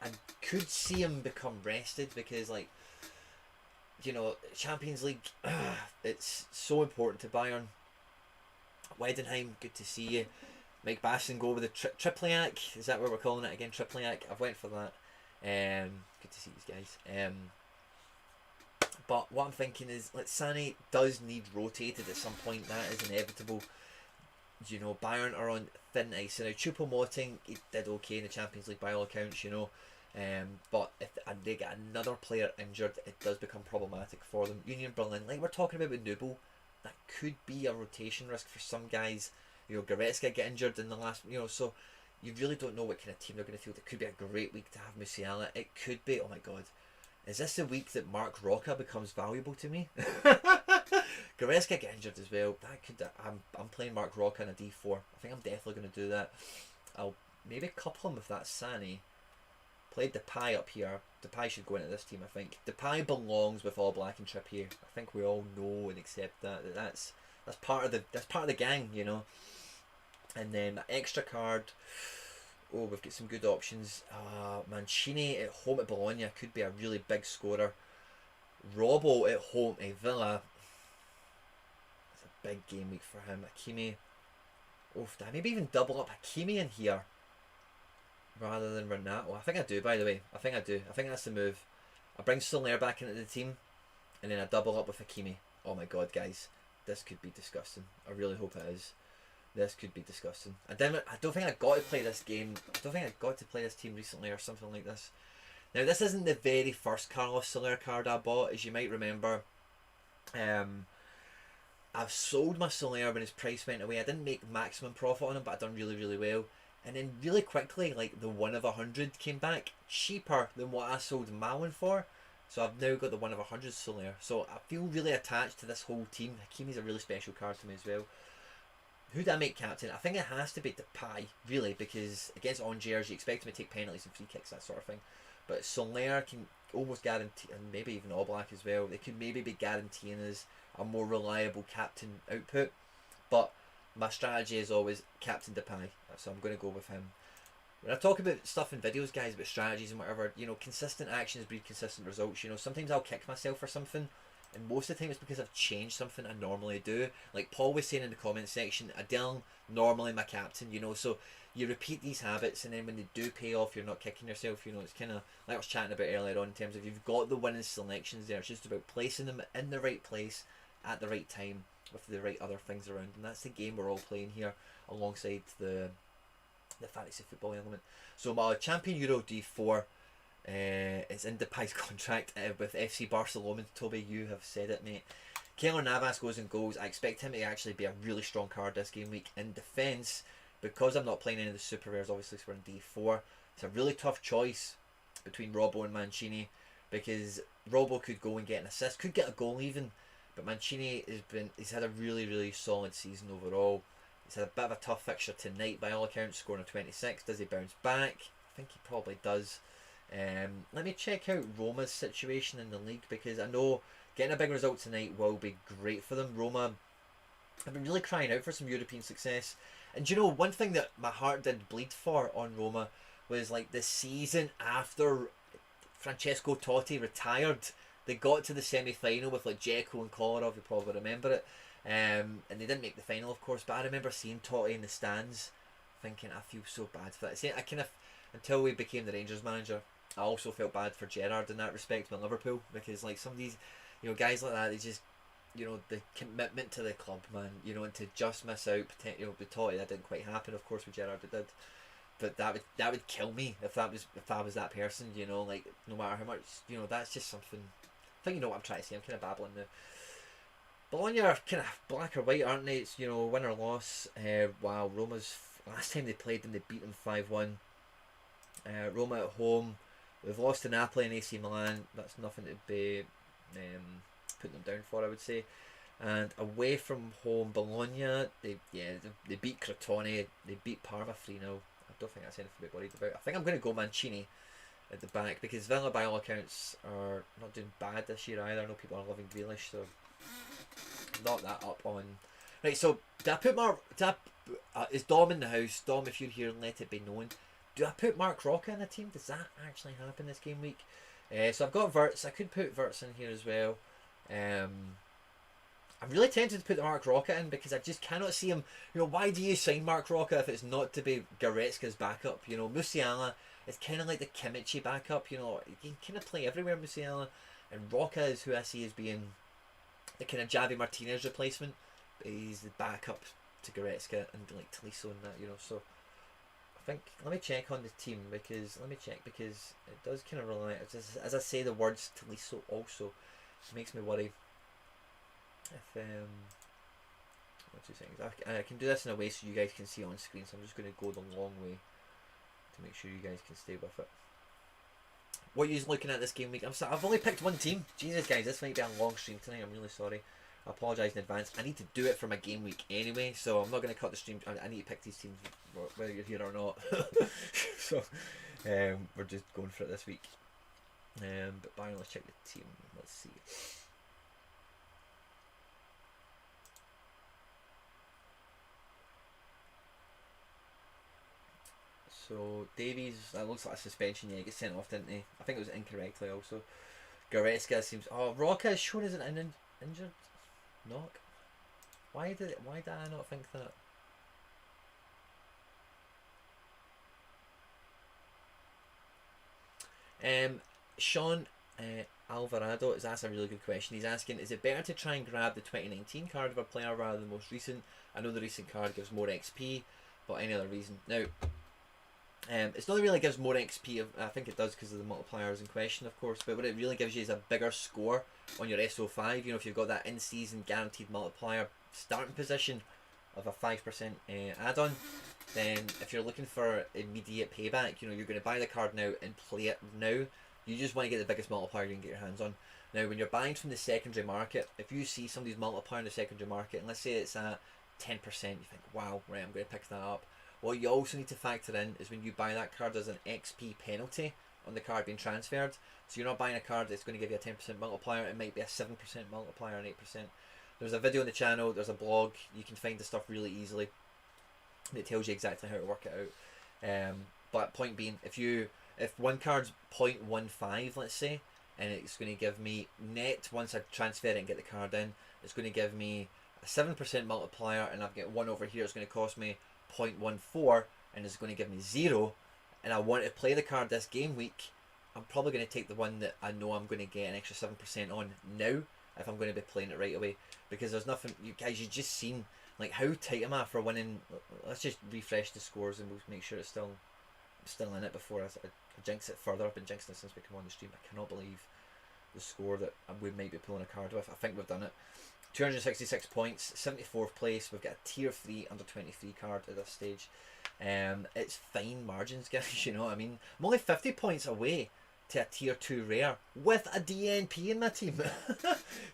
I could see him become rested because, like, you know, Champions League, it's so important to Bayern. Wedenheim, good to see you. Mike Basson go with the Tripliac. Is that what we're calling it again? Tripliac. I've went for that. Good to see these guys. But what I'm thinking is, like, Sané does need rotated at some point. That is inevitable. You know, Bayern are on thin ice. And now Choupo-Moting, he did okay in the Champions League by all accounts, you know. But if they get another player injured, it does become problematic for them. Union Berlin, like we're talking about with Nubel, that could be a rotation risk for some guys. You know, Goretzka get injured in the last, you know, so you really don't know what kind of team they're going to field. It could be a great week to have Musiala. It could be, oh my god, is this the week that Mark Roca becomes valuable to me? Goretzka get injured as well. That could. I'm playing Mark Roca in a D4. I think I'm definitely going to do that. I'll maybe couple him with that Sané. Played Depay up here. Depay should go into this team, I think. Depay belongs with Oblak and Trippier. I think we all know and accept that. That's part of the gang, you know. And then extra card. Oh, we've got some good options. Mancini at home at Bologna could be a really big scorer. Robbo at home at Villa. It's a big game week for him. Hakimi. Oh, did I maybe even double up Hakimi in here rather than Renato? I think I do, by the way. I think I do. I think that's the move. I bring SoRare back into the team and then I double up with Hakimi. Oh my god, guys. This could be disgusting. I really hope it is. This could be disgusting. I don't think I got to play this game. I don't think I got to play this team recently or something like this. Now this isn't the very first Carlos SoRare card I bought, as you might remember. I've sold my SoRare when his price went away. I didn't make maximum profit on him, but I done really, really well. And then really quickly, like the 1 of 100 came back cheaper than what I sold my one for. So I've now got the 1 of 100 SoRare. So I feel really attached to this whole team. Hakimi's a really special card to me as well. Who do I make captain? I think it has to be Depay, really, because against Angers you expect him to take penalties and free kicks, that sort of thing. But SoRare can almost guarantee, and maybe even Oblak as well, they could maybe be guaranteeing us a more reliable captain output. But my strategy is always Captain Depay, so I'm going to go with him. When I talk about stuff in videos, guys, about strategies and whatever, you know, consistent actions breed consistent results. You know, sometimes I'll kick myself for something, and most of the time it's because I've changed something I normally do. Like Paul was saying in the comment section, Adele normally my captain, you know, so you repeat these habits, and then when they do pay off, you're not kicking yourself. You know, it's kind of like I was chatting about earlier on in terms of you've got the winning selections there. It's just about placing them in the right place at the right time with the right other things around, and that's the game we're all playing here alongside the fantasy football element. So my champion Euro D4 is in Depay's contract with FC Barcelona. Toby, you have said it, mate. Keylor Navas goes in goals. I expect him to actually be a really strong card this game week. In defence, because I'm not playing any of the super rares, obviously, so we're in D4. It's a really tough choice between Robbo and Mancini, because Robbo could go and get an assist, could get a goal even, but Mancini he's had a really, really solid season overall. He's had a bit of a tough fixture tonight by all accounts, scoring a 26. Does he bounce back? I think he probably does. Let me check out Roma's situation in the league, because I know getting a big result tonight will be great for them. Roma have been really crying out for some European success. And you know, one thing that my heart did bleed for on Roma was like the season after Francesco Totti retired. They got to the semi-final with like Dzeko and Kolarov, you probably remember it. And they didn't make the final, of course, but I remember seeing Totti in the stands thinking, I feel so bad for that. See, I kind of, until we became the Rangers manager, I also felt bad for Gerrard in that respect with Liverpool, because like some of these, you know, guys like that, they just, you know, the commitment to the club, man, you know, and to just miss out, you know, with Totti, that didn't quite happen, of course, with Gerrard it did. But that would kill me if I was that person, you know, like no matter how much, you know, that's just something. I think you know what I'm trying to say. I'm kind of babbling now. Bologna are kind of black or white, aren't they? It's, you know, win or loss. Wow, Roma's last time they played them, they beat them 5-1. Roma at home, we've lost to Napoli and AC Milan. That's nothing to be putting them down for, I would say. And away from home, Bologna, they beat Crotone, they beat Parma 3-0. I don't think that's anything to be worried about. I think I'm going to go Mancini at the back, because Villa, by all accounts, are not doing bad this year either. I know people are loving Grealish, so not that up on. Right, so is Dom in the house? Dom, if you're here, let it be known. Do I put Mark Rocca in the team? Does that actually happen this game week? So I've got Wirtz. I could put Wirtz in here as well. I'm really tempted to put Mark Rocca in, because I just cannot see him. You know, why do you sign Mark Rocca if it's not to be Goretzka's backup? You know, Musiala is kind of like the Kimmich backup. You know, he can kind of play everywhere, Musiala, and Rocca is who I see as being the kind of Javi Martinez replacement. He's the backup to Goretzka and like Tolisso and that. You know, so I think let me check on the team, because it does kind of rely. As I say the words Tolisso also, it makes me worry. If what 2 seconds, I can do this in a way so you guys can see on screen, so I'm just going to go the long way to make sure you guys can stay with it. What are you looking at this game week? I've only picked one team. Jesus, guys, this might be a long stream tonight. I'm really sorry. I apologise in advance. I need to do it for my game week anyway, so I'm not going to cut the stream. I need to pick these teams whether you're here or not. So we're just going for it this week. But Byron, let's check the team. Let's see. So Davies, that looks like a suspension. Yeah, he gets sent off, didn't he? I think it was incorrectly also. Goretzka seems. Oh, Rocca is shown as an injured knock. Why did I not think that? Sean, Alvarado is asking a really good question. He's asking, is it better to try and grab the 2019 card of a player rather than the most recent? I know the recent card gives more XP, but any other reason? Now, it's not really gives more XP. I think it does because of the multipliers in question, of course. But what it really gives you is a bigger score on your SO5. You know, if you've got that in-season guaranteed multiplier starting position of a 5% add-on, then if you're looking for immediate payback, you know, you're going to buy the card now and play it now. You just want to get the biggest multiplier you can get your hands on. Now, when you're buying from the secondary market, if you see somebody's multiplier in the secondary market, and let's say it's at 10%, you think, wow, right, I'm going to pick that up. What you also need to factor in is when you buy that card, there's an XP penalty on the card being transferred. So you're not buying a card that's going to give you a 10% multiplier. It might be a 7% multiplier and 8%. There's a video on the channel, there's a blog, you can find the stuff really easily. It tells you exactly how to work it out. But point being, if one card's 0.15, let's say, and it's going to give me net, once I transfer it and get the card in, it's going to give me a 7% multiplier, and I've got one over here, it's going to cost me 0.14, and it's going to give me 0, and I want to play the card this game week, I'm probably going to take the one that I know I'm going to get an extra 7% on now, if I'm going to be playing it right away, because there's nothing, you guys, you just seen, like, how tight am I for winning. Let's just refresh the scores and we'll make sure it's still in it before I jinx it further. I've been jinxing it since we come on the stream. I cannot believe the score that we might be pulling a card with. I think we've done it. 266 points, 74th place. We've got a tier 3 under 23 card at this stage. It's fine margins, guys, you know what I mean? I'm only 50 points away to a tier 2 rare with a DNP in my team.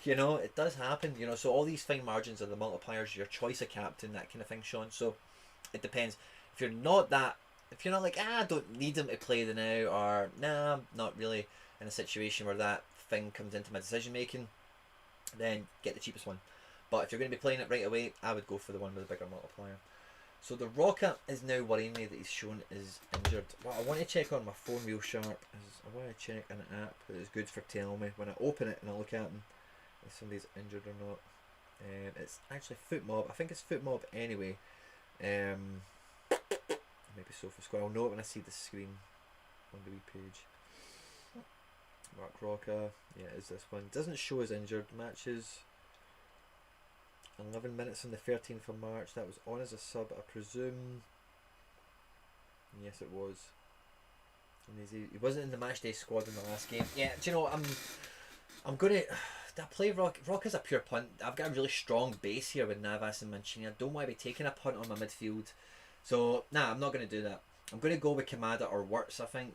You know, it does happen, you know, so all these fine margins are the multipliers, your choice of captain, that kind of thing, Sean. So it depends. If you're not like, I don't need them to play the now, or nah, I'm not really in a situation where that thing comes into my decision making, then get the cheapest one. But if you're going to be playing it right away, I would go for the one with the bigger multiplier. So the Rocket is now worrying me that he's shown is injured. What I want to check on my phone real sharp is I want to check an app that is good for telling me when I open it and I look at them if somebody's injured or not. It's actually FootMob. I think it's FootMob anyway. Maybe Sofa Square. I'll know it when I see the screen on the wee page. Mark Roca. Yeah, it is this one. Doesn't show as injured. Matches 11 minutes on the 13th of March. That was on as a sub, I presume. Yes, it was. And he wasn't in the matchday squad in the last game. Yeah, do you know, I'm gonna. I play Rock. Rock is a pure punt. I've got a really strong base here with Navas and Mancini. I don't want to be taking a punt on my midfield. So, nah, I'm not going to do that. I'm going to go with Kamada or Wirtz, I think.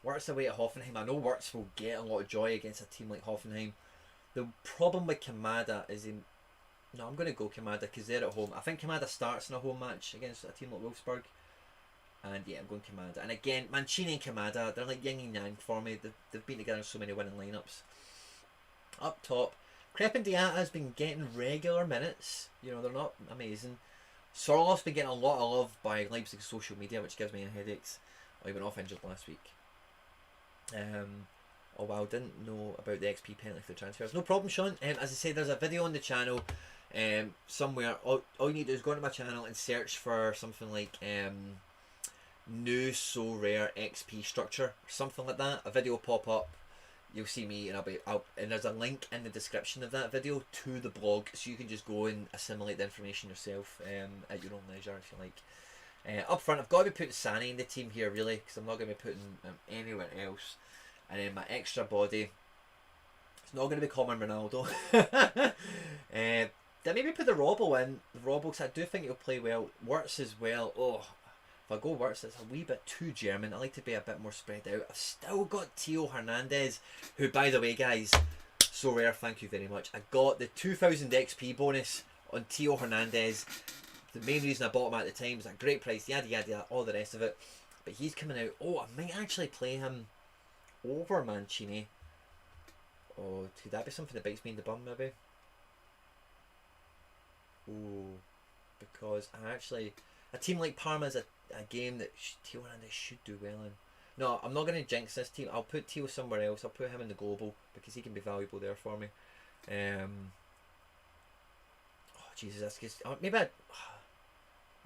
Wirtz away at Hoffenheim. I know Wirtz will get a lot of joy against a team like Hoffenheim. The problem with Kamada is no, I'm going to go Kamada because they're at home. I think Kamada starts in a home match against a team like Wolfsburg. And yeah, I'm going Kamada. And again, Mancini and Kamada, they're like yin and yang for me. They've been together in so many winning lineups. Up top, Crepin Diatta has been getting regular minutes. You know, they're not amazing. Sorlof's been getting a lot of love by Leipzig's social media, which gives me headaches. He went off injured last week. Oh wow, didn't know about the XP penalty for the transfers. No problem, Sean. As I said, there's a video on the channel somewhere. All you need to do is go into my channel and search for something like new SoRare XP structure or something like that. A video will pop up. You'll see me, and and there's a link in the description of that video to the blog, so you can just go and assimilate the information yourself at your own leisure if you like. Up front, I've got to be putting Sane in the team here really, because I'm not going to be putting him anywhere else. And then my extra body, it's not going to be Common Ronaldo. Then maybe put the Robbo in. The Robbo, because I do think he'll play well. Wirtz as well. Oh, if I go Wirtz, it's a wee bit too German. I like to be a bit more spread out. I've still got Theo Hernandez, who, by the way, guys, SoRare, thank you very much. I got the 2000 XP bonus on Theo Hernandez. The main reason I bought him at the time was a great price, yada yada yada, all the rest of it. But he's coming out. Oh, I might actually play him over Mancini. Oh, could that be something that bites me in the bum, maybe? Oh, because I actually, a team like Parma is a game that Theo Hernandez should do well in. No, I'm not going to jinx this team. I'll put Theo somewhere else. I'll put him in the global because he can be valuable there for me. Oh Jesus, that's just maybe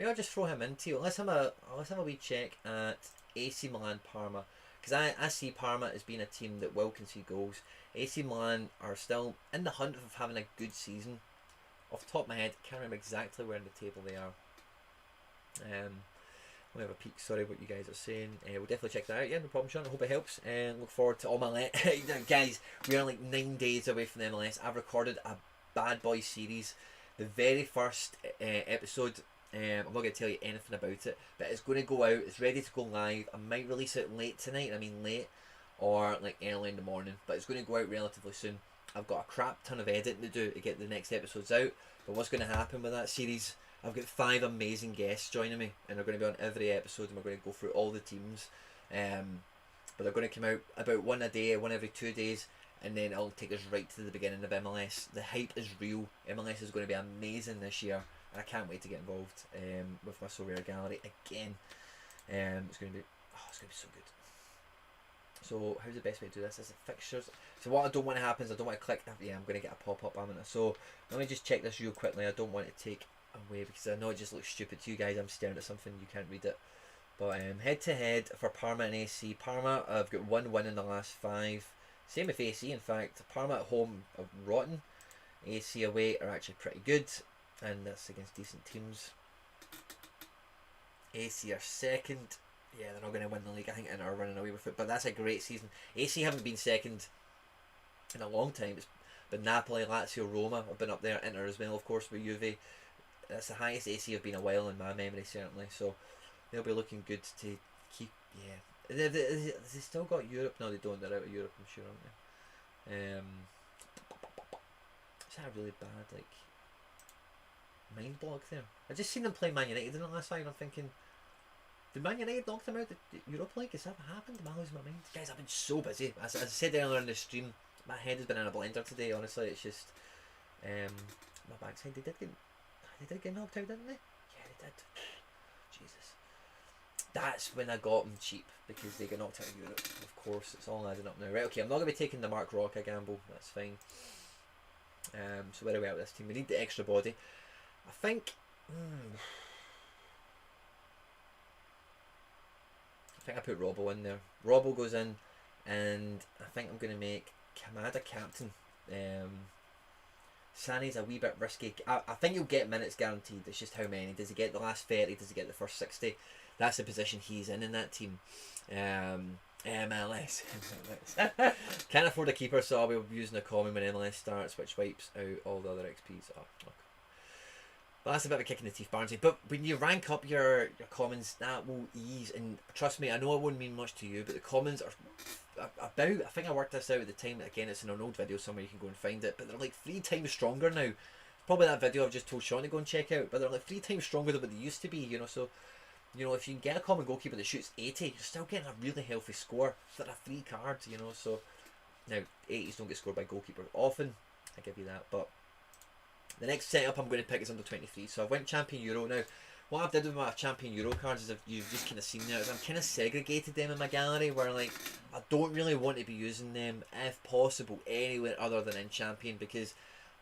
I'll just throw him in Theo. Let's have a wee check at AC Milan Parma. because I see Parma as being a team that will concede goals. AC Milan are still in the hunt of having a good season. Off the top of my head, can't remember exactly where in the table they are. We'll have a peek. Sorry what you guys are saying. We'll definitely check that out. Yeah, no problem, Sean. I hope it helps. And look forward to all my guys. We are like 9 days away from the MLS. I've recorded a Bad Boy series. The very first episode. I'm not going to tell you anything about it, but it's going to go out. It's ready to go live. I might release it late tonight. I mean late, or like early in the morning. But it's going to go out relatively soon. I've got a crap ton of editing to do to get the next episodes out. But what's going to happen with that series? I've got 5 amazing guests joining me, and they're going to be on every episode, and we're going to go through all the teams. But they're going to come out about one a day, one every 2 days, and then it'll take us right to the beginning of MLS. The hype is real. MLS is going to be amazing this year, and I can't wait to get involved with my SoRare gallery again. It's going to be so good. So how's the best way to do this? Is it fixtures? So what I don't want to happen is I don't want to click that. Yeah, I'm going to get a pop-up. So let me just check this real quickly. I don't want to take away because I know it just looks stupid to you guys. I'm staring at something, you can't read it. But head to head for Parma and AC. Parma, I've got 1 win in the last 5. Same with AC, in fact. Parma at home are rotten. AC away are actually pretty good, and that's against decent teams. AC are second. Yeah, they're not going to win the league. I think Inter are running away with it, but that's a great season. AC haven't been second in a long time. It's been Napoli, Lazio, Roma have been up there. Inter as well, of course, with Juve. That's the highest AC have been a while in my memory, certainly. So they'll be looking good to keep. Yeah, they still got Europe. No, they don't. They're out of Europe, I'm sure, aren't they? Is that a really bad mind block there? I just seen them play Man United in the last 5, and I'm thinking, did Man United knock them out the Europa League? Has that happened? Am I losing my mind? Guys, I've been so busy. As I said earlier in the stream, my head has been in a blender today. Honestly, it's just my backside. They did get knocked out, didn't they? Yeah, they did. Jesus. That's when I got them cheap, because they got knocked out of Europe. Of course, it's all adding up now. Right, okay, I'm not going to be taking the Mark Rocca gamble. That's fine. So where are we at with this team? We need the extra body. I think... I think I put Robbo in there. Robbo goes in, and I think I'm going to make Kamada captain. Sané's a wee bit risky. I think he'll get minutes guaranteed. It's just how many. Does he get the last 30? Does he get the first 60? That's the position he's in that team. MLS. Can't afford a keeper, so I'll be using a common when MLS starts, which wipes out all the other XPs. Oh, look. Well, that's a bit of a kick in the teeth, Barnsley. But when you rank up your commons, that will ease. And trust me, I know it won't mean much to you, but the commons are about, I think I worked this out at the time. Again, it's in an old video somewhere, you can go and find it. But they're like 3 times stronger now. Probably that video I've just told Sean to go and check out. But they're like 3 times stronger than what they used to be, you know. So, you know, if you can get a common goalkeeper that shoots 80, you're still getting a really healthy score. They're a 3 card, you know. So, now, 80s don't get scored by goalkeepers often. I give you that. But the next setup I'm going to pick is under 23. So I've went Champion Euro. Now, what I've did with my Champion Euro cards is, you've just kind of seen there, is I've kind of segregated them in my gallery, where like I don't really want to be using them, if possible, anywhere other than in Champion, because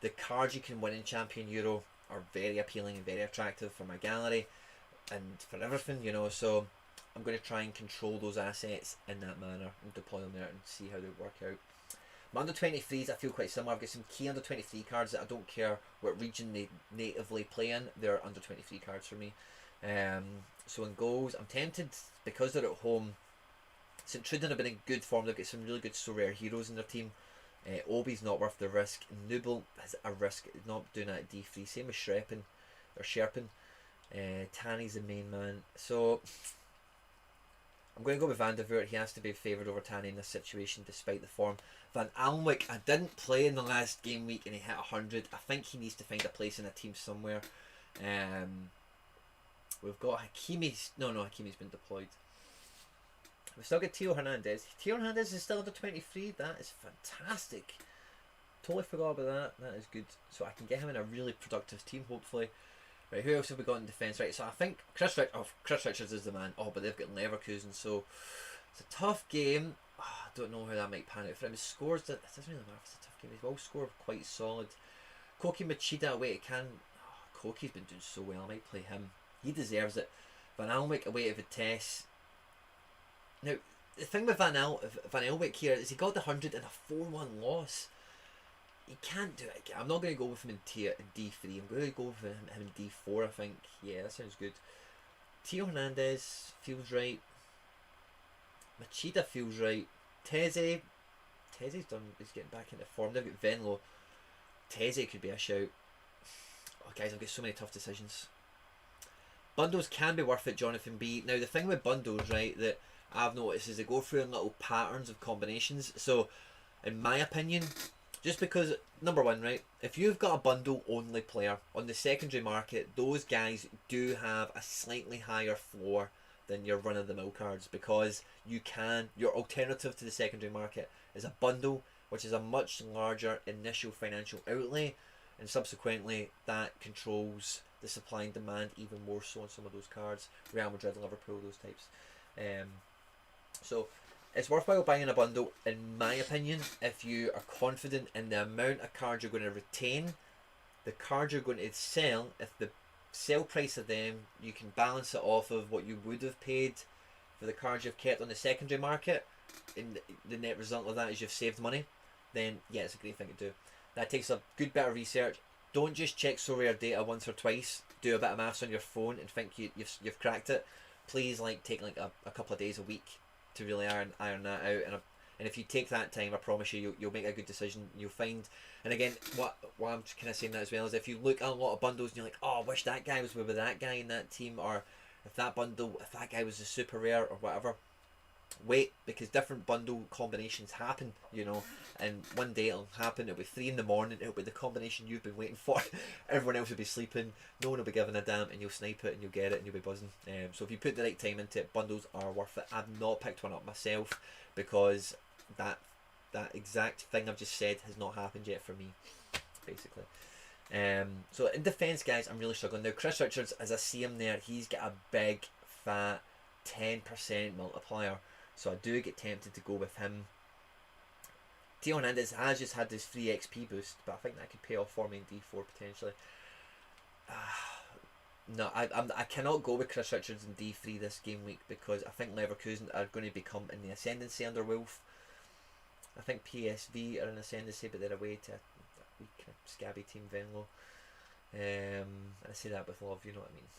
the cards you can win in Champion Euro are very appealing and very attractive for my gallery and for everything, you know. So I'm going to try and control those assets in that manner and deploy them there and see how they work out. My under 23s, I feel quite similar. I've got some key under 23 cards that I don't care what region they natively play in, they're under 23 cards for me. So in goals, I'm tempted, because they're at home. St Truden have been in good form. They've got some really good SoRare heroes in their team. Obi's not worth the risk. Nubel has a risk not doing that at D3. Same with Sherpin. Tanny's the main man. So I'm going to go with Van der Voort. He has to be favoured over Tanny in this situation, despite the form. Van Almwick, I didn't play in the last game week and he hit 100. I think he needs to find a place in a team somewhere. We've got Hakimi's. No, Hakimi's been deployed. We've still got Theo Hernandez. Theo Hernandez is still under 23. That is fantastic. Totally forgot about that. That is good. So I can get him in a really productive team, hopefully. Right, who else have we got in defence? Right, so I think Chris Richards is the man. Oh, but they've got Leverkusen, so it's a tough game. Oh, I don't know how that might pan out for him. His scores, it doesn't really matter if it's a tough game. He's well scored quite solid. Koki Machida away to Can. Oh, Koki's been doing so well. I might play him. He deserves it. Van Almwick away to Vitesse. Now, the thing with Van Elwick here is he got the 100 in a 4-1 loss. He can't do it again. I'm not going to go with him in D3. I'm going to go with him in D4, I think. Yeah, that sounds good. Tio Hernandez feels right. Machida feels right. Teze's done. He's getting back into form. They've got Venlo. Teze could be a shout. Oh, guys, I've got so many tough decisions. Bundles can be worth it, Jonathan B. Now, the thing with bundles, right, that I've noticed is they go through in little patterns of combinations. So, in my opinion, just because, number one, right, if you've got a bundle only player on the secondary market, those guys do have a slightly higher floor than your run-of-the-mill cards, because your alternative to the secondary market is a bundle, which is a much larger initial financial outlay, and subsequently that controls the supply and demand even more so on some of those cards. Real Madrid, Liverpool, those types. So it's worthwhile buying a bundle, in my opinion, if you are confident in the amount of cards you're going to retain, the cards you're going to sell. If the sell price of them, you can balance it off of what you would have paid for the cards you've kept on the secondary market, and the net result of that is you've saved money, then yeah, it's a great thing to do. That takes a good bit of research. Don't just check SoRare data once or twice. Do a bit of maths on your phone and think you've cracked it. Please, take a couple of days a week to really iron that out. And if you take that time, I promise you'll make a good decision. You'll find, and again, what I'm kind of saying that as well is, if you look at a lot of bundles and you're like, oh, I wish that guy was with that guy in that team, or if that guy was a super rare or whatever. Wait, because different bundle combinations happen, and one day it'll happen, it'll be 3 in the morning, it'll be the combination you've been waiting for. Everyone else will be sleeping, no one will be giving a damn, and you'll snipe it and you'll get it and you'll be buzzing. So if you put the right time into it, bundles are worth it. I've not picked one up myself because that exact thing I've just said has not happened yet for me, basically. So in defence, guys, I'm really struggling. Now, Chris Richards, as I see him there, he's got a big, fat 10% multiplier. So I do get tempted to go with him. Tio Hernandez has just had this free XP boost, but I think that could pay off for me in D4 potentially. No, I cannot go with Chris Richards in D3 this game week, because I think Leverkusen are going to become in the ascendancy under Wolf. I think PSV are in ascendancy, but they're away to a weak kind of scabby team, Venlo. And I say that with love, you know what I mean.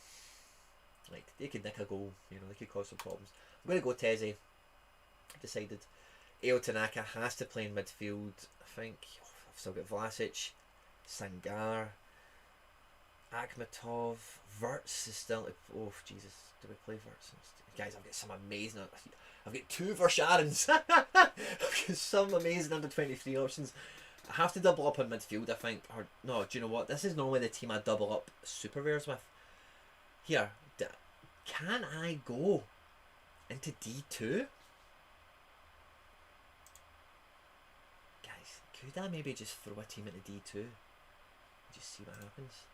Like, they could nick a goal, they could cause some problems. I'm going to go Teze. Decided. Eo Tanaka has to play in midfield. I think I've still got Vlasic, Sangar, Akhmatov, Wirtz is still. Oh Jesus, do we play Wirtz? Guys, I've got some amazing. I've got 2 Versharens. I've got some amazing under 23 options. I have to double up on midfield, I think. Or no, do you know what? This is normally the team I double up super rares with. Here, can I go into D2? Could I maybe just throw a team into D2 and just see what happens?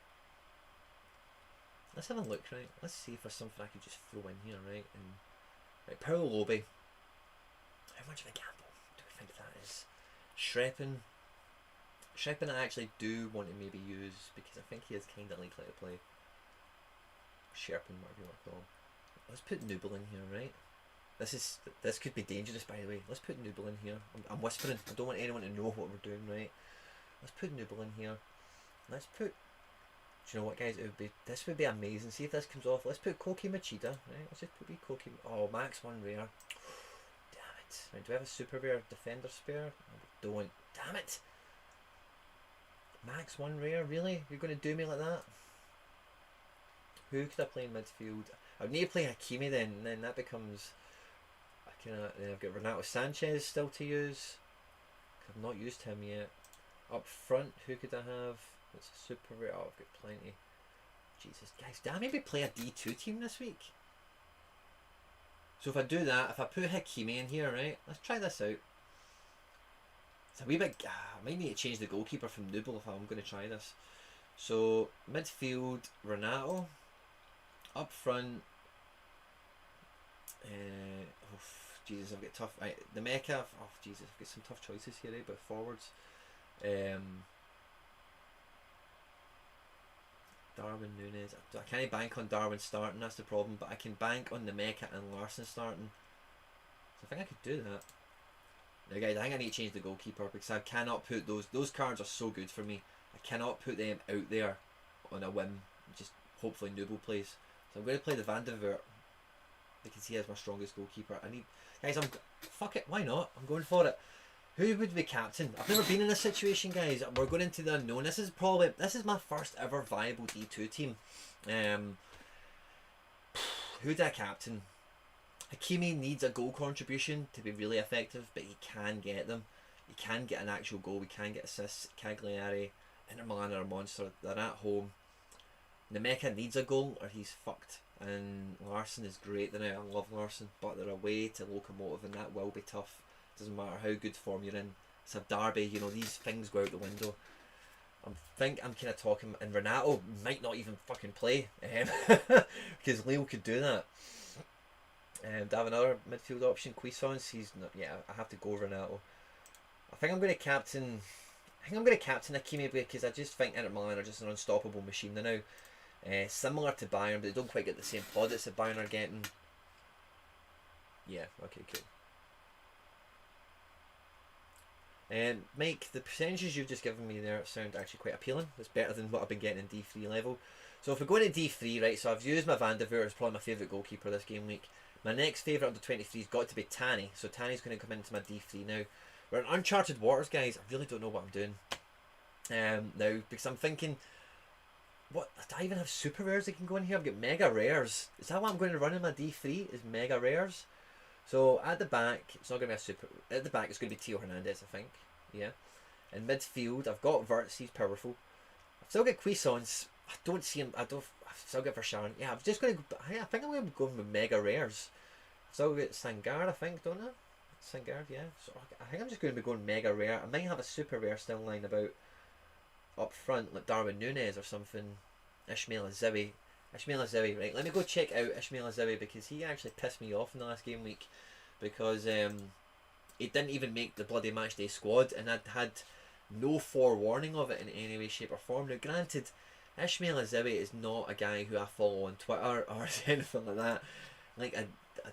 Let's have a look, right? Let's see if there's something I could just throw in here, right? And right, Paolo Lobby. How much of a gamble do I think that is? Shreppen I actually do want to maybe use, because I think he is kind of likely to play. Sherpen, whatever you want to call him. Let's put Nubel in here, right? This could be dangerous, by the way. Let's put Nubel in here. I'm whispering. I don't want anyone to know what we're doing, right? Let's put Nubel in here. Let's put. Do you know what, guys? This would be amazing. See if this comes off. Let's put Koki Machida, right? Let's just put Koki. Oh, max 1 rare. Damn it! Right, do we have a super rare defender spare? No, we don't. Damn it! Max 1 rare, really? You're going to do me like that? Who could I play in midfield? I would need to play Hakimi then, and then that becomes. Then I've got Renato Sanchez still to use. I've not used him yet. Up front, who could I have? It's a super rare. Oh, I've got plenty. Jesus, guys, did I maybe play a D2 team this week? So if I do that, if I put Hakimi in here, right? Let's try this out. It's a wee bit. I might need to change the goalkeeper from Nubel if I'm going to try this. So midfield, Renato. Up front. Oh, Jesus, I've got tough. Right, the Mecha. Oh, Jesus, I've got some tough choices here, right? But forwards. Darwin Núñez. I can't bank on Darwin starting, that's the problem. But I can bank on the Mecha and Larson starting. So I think I could do that. Now guys, I think I need to change the goalkeeper because I cannot put those cards are so good for me. I cannot put them out there on a whim. Just hopefully Noble plays. So I'm going to play the Van de Voort because he is my strongest goalkeeper. I need guys. Fuck it. Why not? I'm going for it. Who would be captain? I've never been in this situation, guys. We're going into the unknown. This is my first ever viable D2 team. Who'd I captain? Hakimi needs a goal contribution to be really effective, but he can get them. He can get an actual goal. We can get assists. Cagliari, Inter Milan are a monster. They're at home. Nemeka needs a goal or he's fucked. And Larson is great. I love Larson, but they're away to Locomotive, and that will be tough. Doesn't matter how good form you're in. It's a derby. You know, these things go out the window. I think I'm kind of talking, and Renato might not even fucking play because Leo could do that. Do I have another midfield option? Cuisance. He's not. Yeah, I have to go Renato. I think I'm going to captain. Hakimi because I just think Inter Milan are just an unstoppable machine now. Similar to Bayern, but they don't quite get the same plaudits that Bayern are getting. Yeah. Okay. Cool. Mike, the percentages you've just given me there sound actually quite appealing. It's better than what I've been getting in D3 level. So if we're going to D3, right, so I've used my Van de Voort as probably my favourite goalkeeper this game week. My next favourite under 23 has got to be Tani. So Tani's going to come into my D3 now. We're in uncharted waters, guys. I really don't know what I'm doing now, because I'm thinking, what, do I even have super rares that can go in here? I've got mega rares. Is that what I'm going to run in my D3, is mega rares? So at the back, it's not going to be a super. At the back, it's going to be Theo Hernandez, I think. Yeah. In midfield, I've got Wirtz. He's powerful. I've still got Cuisance. I don't see him. I've still got Verscharen. Yeah, I'm just going to. I think I'm going to go with mega rares. I've still got Sangard, I think, don't I? Sangard, yeah. So I think I'm just going to be going mega rare. I might have a super rare still lying about up front, like Darwin Núñez or something. Ismail Azewi, right, let me go check out Ismail Azewi because he actually pissed me off in the last game week because he didn't even make the bloody matchday squad, and I'd had no forewarning of it in any way, shape or form. Now granted, Ismail Azewi is not a guy who I follow on Twitter or anything like that, like I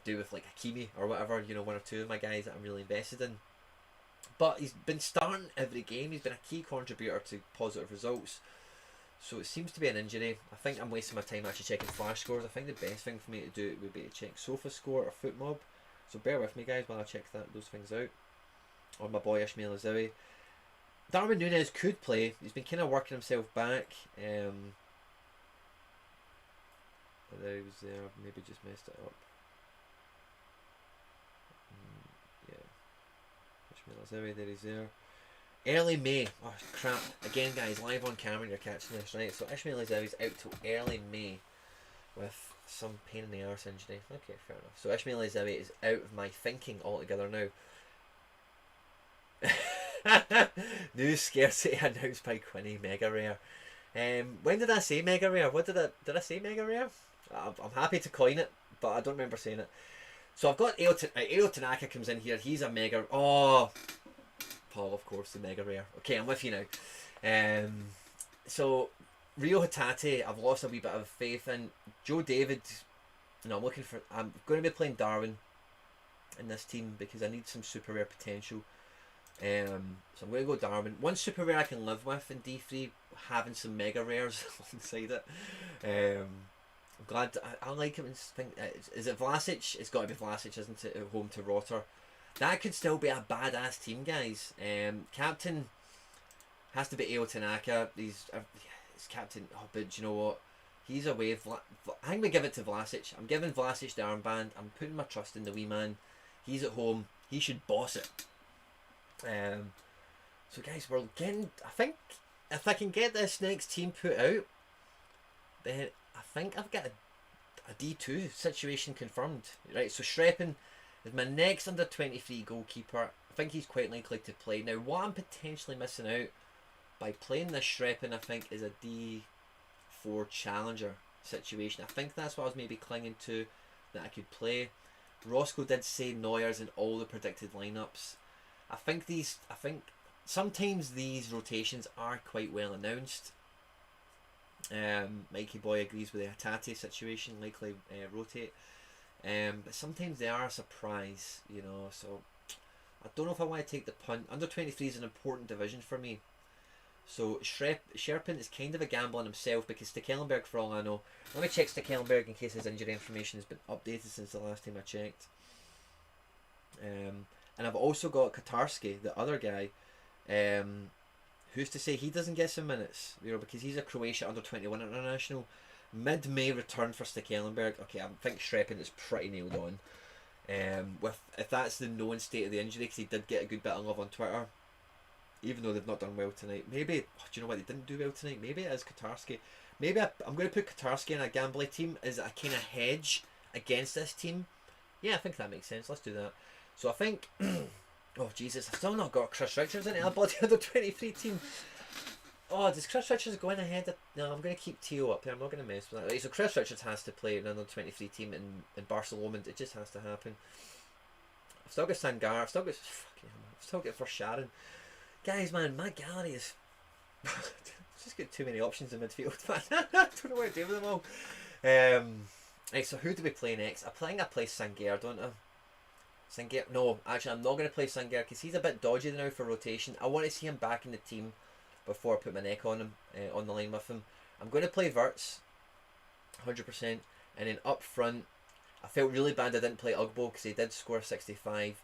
do with like Hakimi or whatever, you know, one or two of my guys that I'm really invested in. But he's been starting every game, he's been a key contributor to positive results. So it seems to be an injury. I think I'm wasting my time actually checking flash scores. I think the best thing for me to do would be to check Sofa Score or FootMob. So bear with me, guys, while I check those things out. Or my boy Ismail Azewi. Darwin Núñez could play. He's been kind of working himself back. But there he was there. Maybe just messed it up. Yeah. Ismail Azewi, there he's there. Early May. Oh crap. Again, guys, live on camera you're catching this, right? So Ismail Azewi's out till early May with some pain in the arse injury. Okay, fair enough. So Ismail Azewi is out of my thinking altogether now. New scarcity announced by Quinny, mega rare. When did I say mega rare? Did I say mega rare? I'm happy to coin it, but I don't remember saying it. So I've got Eo Tanaka comes in here. He's a mega. Oh, Paul, of course, the mega rare. Okay, I'm with you now. So Rio Hatate, I've lost a wee bit of faith in. Joe David. No, I'm going to be playing Darwin in this team because I need some super rare potential. So I'm going to go Darwin. One super rare I can live with in D3, having some mega rares alongside it. I'm glad I like him. Is it Vlasic? It's got to be Vlasic, isn't it? At home to Rotter. That could still be a badass team, guys. Captain has to be Eo Tanaka. He's captain. Oh, but you know what? He's away. I'm going to give it to Vlasic. I'm giving Vlasic the armband. I'm putting my trust in the wee man. He's at home. He should boss it. So guys, we're getting. I think if I can get this next team put out, then I think I've got a D2 situation confirmed. Right. So Shreppen is my next under 23 goalkeeper. I think he's quite likely to play. Now, what I'm potentially missing out by playing this Shreppen, I think, is a D4 challenger situation. I think that's what I was maybe clinging to that I could play. Roscoe did say Neuer's in all the predicted lineups. I think sometimes these rotations are quite well announced. Mikey Boy agrees with the Hatate situation, likely rotate. But sometimes they are a surprise, you know. So I don't know if I want to take the punt. Under 23 is an important division for me. So Sherpin is kind of a gamble on himself because Stekelenburg, for all I know. Let me check Stekelenburg in case his injury information has been updated since the last time I checked. And I've also got Katarski, the other guy. Who's to say he doesn't get some minutes? You know, because he's a Croatia under 21 international. Mid-May return for Stekelenburg. Okay, I think Shrepin is pretty nailed on. With if that's the known state of the injury, because he did get a good bit of love on Twitter, even though they've not done well tonight. Maybe, do you know what, they didn't do well tonight? Maybe it is Katarski. Maybe I'm going to put Katarski in a gambling team as a kind of hedge against this team. Yeah, I think that makes sense. Let's do that. So I think, oh Jesus, I've still not got Chris Richards in it. I've bought the under 23 team. Oh, does Chris Richards go in ahead of... No, I'm going to keep Teo up there. I'm not going to mess with that. Right, so Chris Richards has to play in another 23 team in Barcelona. It just has to happen. I've still got Sangar. I've still got for Sharon. Guys, man, my gallery is... just got too many options in midfield, man. I don't know what to do with them all. Right, so who do we play next? I think I play Sangar, don't I? Sangar? No, actually, I'm not going to play Sangar because he's a bit dodgy now for rotation. I want to see him back in the team before I put my neck on him, on the line with him. I'm going to play Wirtz, 100%. And then up front, I felt really bad I didn't play Ugbo because he did score 65.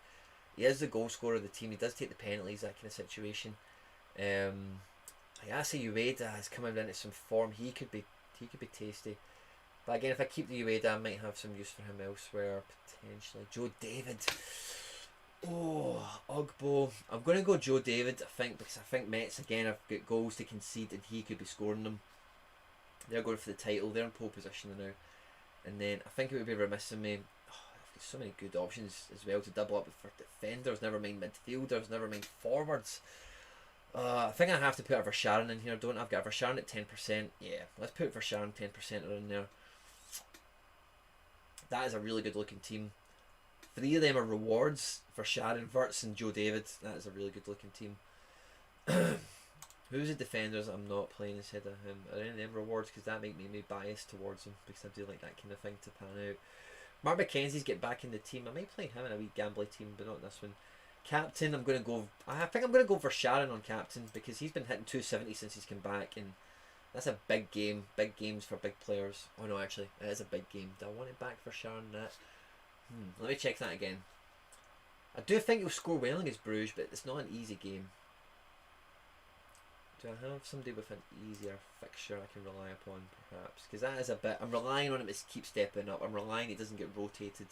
He is the goal scorer of the team. He does take the penalties, that kind of situation. I say Ueda is coming into some form. He could be tasty. But again, if I keep the Ueda, I might have some use for him elsewhere potentially. Joe David. Oh, Ugbo. I'm going to go Joe David, I think, because I think Mets again have got goals to concede and he could be scoring them. They're going for the title. They're in pole position now. And then I think it would be remiss of me. I've got so many good options as well to double up for defenders, never mind midfielders, never mind forwards. I think I have to put Versharon in here, don't I? I've got Versharon at 10%. Yeah, let's put Versharon 10% in there. That is a really good looking team. 3 of them are rewards for Sharon, Wirtz and Joe David. That is a really good looking team. Who's the defenders I'm not playing instead of him? Are any of them rewards? Because that might make me biased towards them because I do like that kind of thing to pan out. Mark McKenzie's get back in the team. I might play him in a wee gambling team, but not this one. Captain, I'm going to go... I think I'm going to go for Sharon on captain because he's been hitting 270 since he's come back, and that's a big game. Big games for big players. Oh no, actually, it is a big game. Do I want it back for Sharon? That. Let me check that again. I do think he'll score well against Bruges, but it's not an easy game. Do I have somebody with an easier fixture I can rely upon, perhaps? Because that is a bit... I'm relying on him to keep stepping up. I'm relying he doesn't get rotated,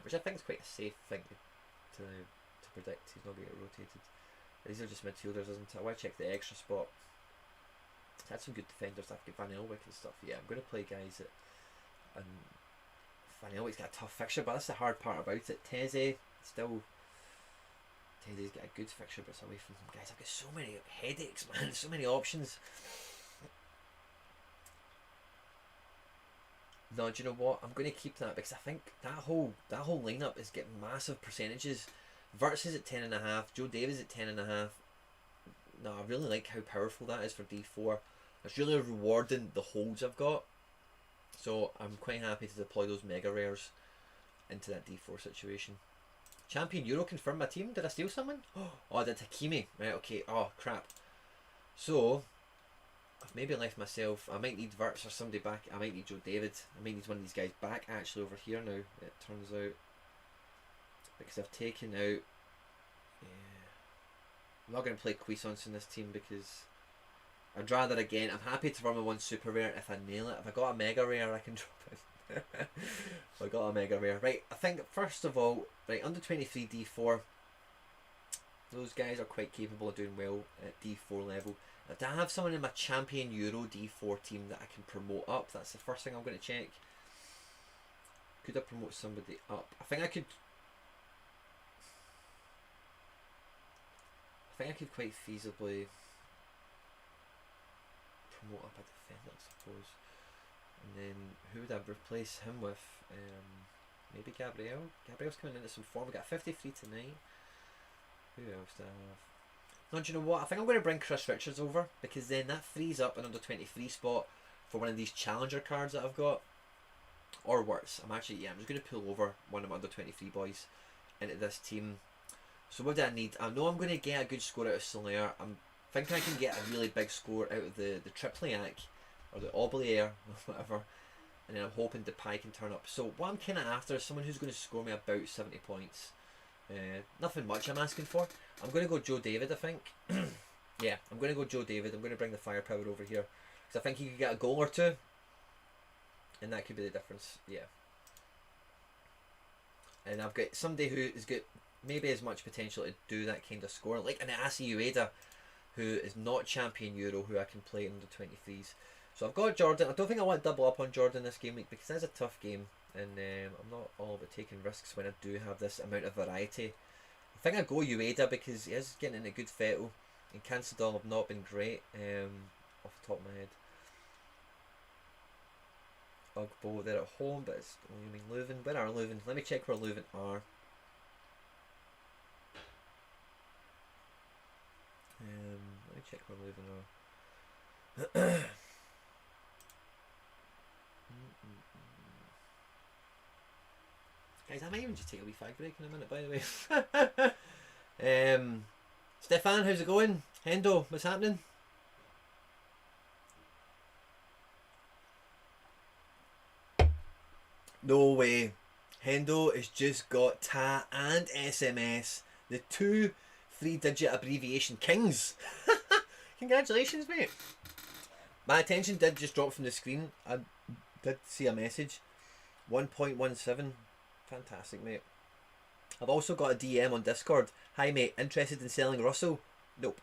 which I think is quite a safe thing to predict. He's not going to get rotated. These are just midfielders, isn't it? I want to check the extra spot. It's had some good defenders. I've got Van Elwick and stuff. Yeah, I'm going to play guys that... Van Elwick's got a tough fixture, but that's the hard part about it. Teze's got a good fixture, but it's away from him. Guys, I've got so many headaches, man. So many options. No, do you know what? I'm going to keep that because I think that whole lineup is getting massive percentages. Wirtz is at 10.5. Joe Davis at 10.5. No, I really like how powerful that is for D4. It's really rewarding the holds I've got. So I'm quite happy to deploy those mega rares into that D4 situation. Champion Euro confirmed my team. Did I steal someone? Oh, I did Hakimi. Right, okay. Oh, crap. So, I've maybe left myself... I might need Wirtz or somebody back. I might need Joe David. I might need one of these guys back, actually, over here now, it turns out. Because I've taken out... Yeah. I'm not going to play Cuisance in this team because... I'd rather, again, I'm happy to run with one super rare if I nail it. If I got a mega rare, I can drop it. If I got a mega rare. Right, I think, first of all, right, under 23 D4, those guys are quite capable of doing well at D4 level. Now, do I have someone in my Champion Euro D4 team that I can promote up? That's the first thing I'm going to check. Could I promote somebody up? I think I could quite feasibly promote up a defender, I suppose. And then who would I replace him with? Maybe Gabriel. Gabriel's coming into some form. We got 53 tonight. Who else do I have? No, do you know what? I think I'm going to bring Chris Richards over because then that frees up an under 23 spot for one of these challenger cards that I've got. or worse. I'm just going to pull over one of my under 23 boys into this team. So what do I need? I know I'm going to get a good score out of SoRare. I'm thinking I can get a really big score out of the Tripliac or the Oblier or whatever, and then I'm hoping the Pi can turn up. So what I'm kind of after is someone who's going to score me about 70 points. Nothing much I'm asking for. I'm going to go Joe David, I think. Yeah, I'm going to go Joe David. I'm going to bring the firepower over here because I think he could get a goal or two, and that could be the difference. Yeah. And I've got somebody who has got maybe as much potential to do that kind of score, like an Asi Ueda, who is not champion Euro, who I can play under 23s. So I've got Jordan. I don't think I want to double up on Jordan this game week because that's a tough game, and I'm not all about taking risks when I do have this amount of variety. I think I go Ueda because he is getting in a good fettle, and Cansadol have not been great off the top of my head. Ugbo, they're at home, but it's Leuven. Where are Leuven? Let me check where Leuven are. Let me check where Leuven are. Guys, I might even just take a wee fag break in a minute, by the way. Stefan, how's it going? Hendo, what's happening? No way. Hendo has just got TA and SMS, the two 3-digit abbreviation kings. Congratulations, mate. My attention did just drop from the screen. I did see a message. 1.17. Fantastic, mate. I've also got a DM on Discord. Hi, mate. Interested in selling Russell? Nope.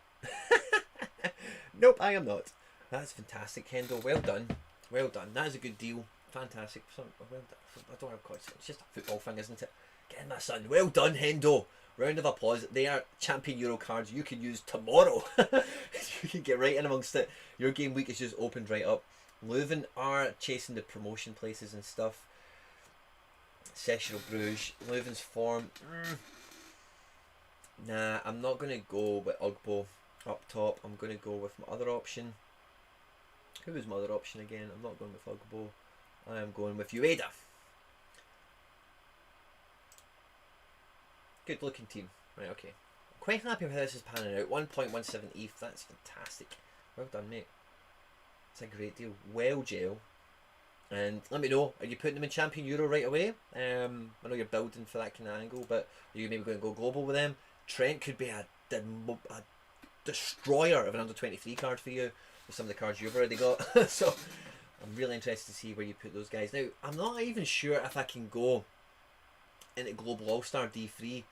Nope, I am not. That's fantastic, Kendall. Well done. Well done. That is a good deal. Fantastic. Well done. I don't have quite. It's just a football thing, isn't it? Get in, my son. Well done, Hendo. Round of applause. They are champion Euro cards you can use tomorrow. You can get right in amongst it. Your game week is just opened right up. Leuven are chasing the promotion places and stuff. Sessional Bruges. Leuven's form. Nah, I'm not going to go with Ugbo up top. I'm going to go with my other option. Who was my other option again? I'm not going with Ugbo. I am going with Ueda. Good looking team. Right, okay. Quite happy with how this is panning out. 1.17 ETH. That's fantastic. Well done, mate. It's a great deal. Well, gel. And let me know, are you putting them in Champion Euro right away? I know you're building for that kind of angle, but are you maybe going to go global with them? Trent could be a destroyer of an under 23 card for you with some of the cards you've already got. So I'm really interested to see where you put those guys. Now, I'm not even sure if I can go into Global All-Star D3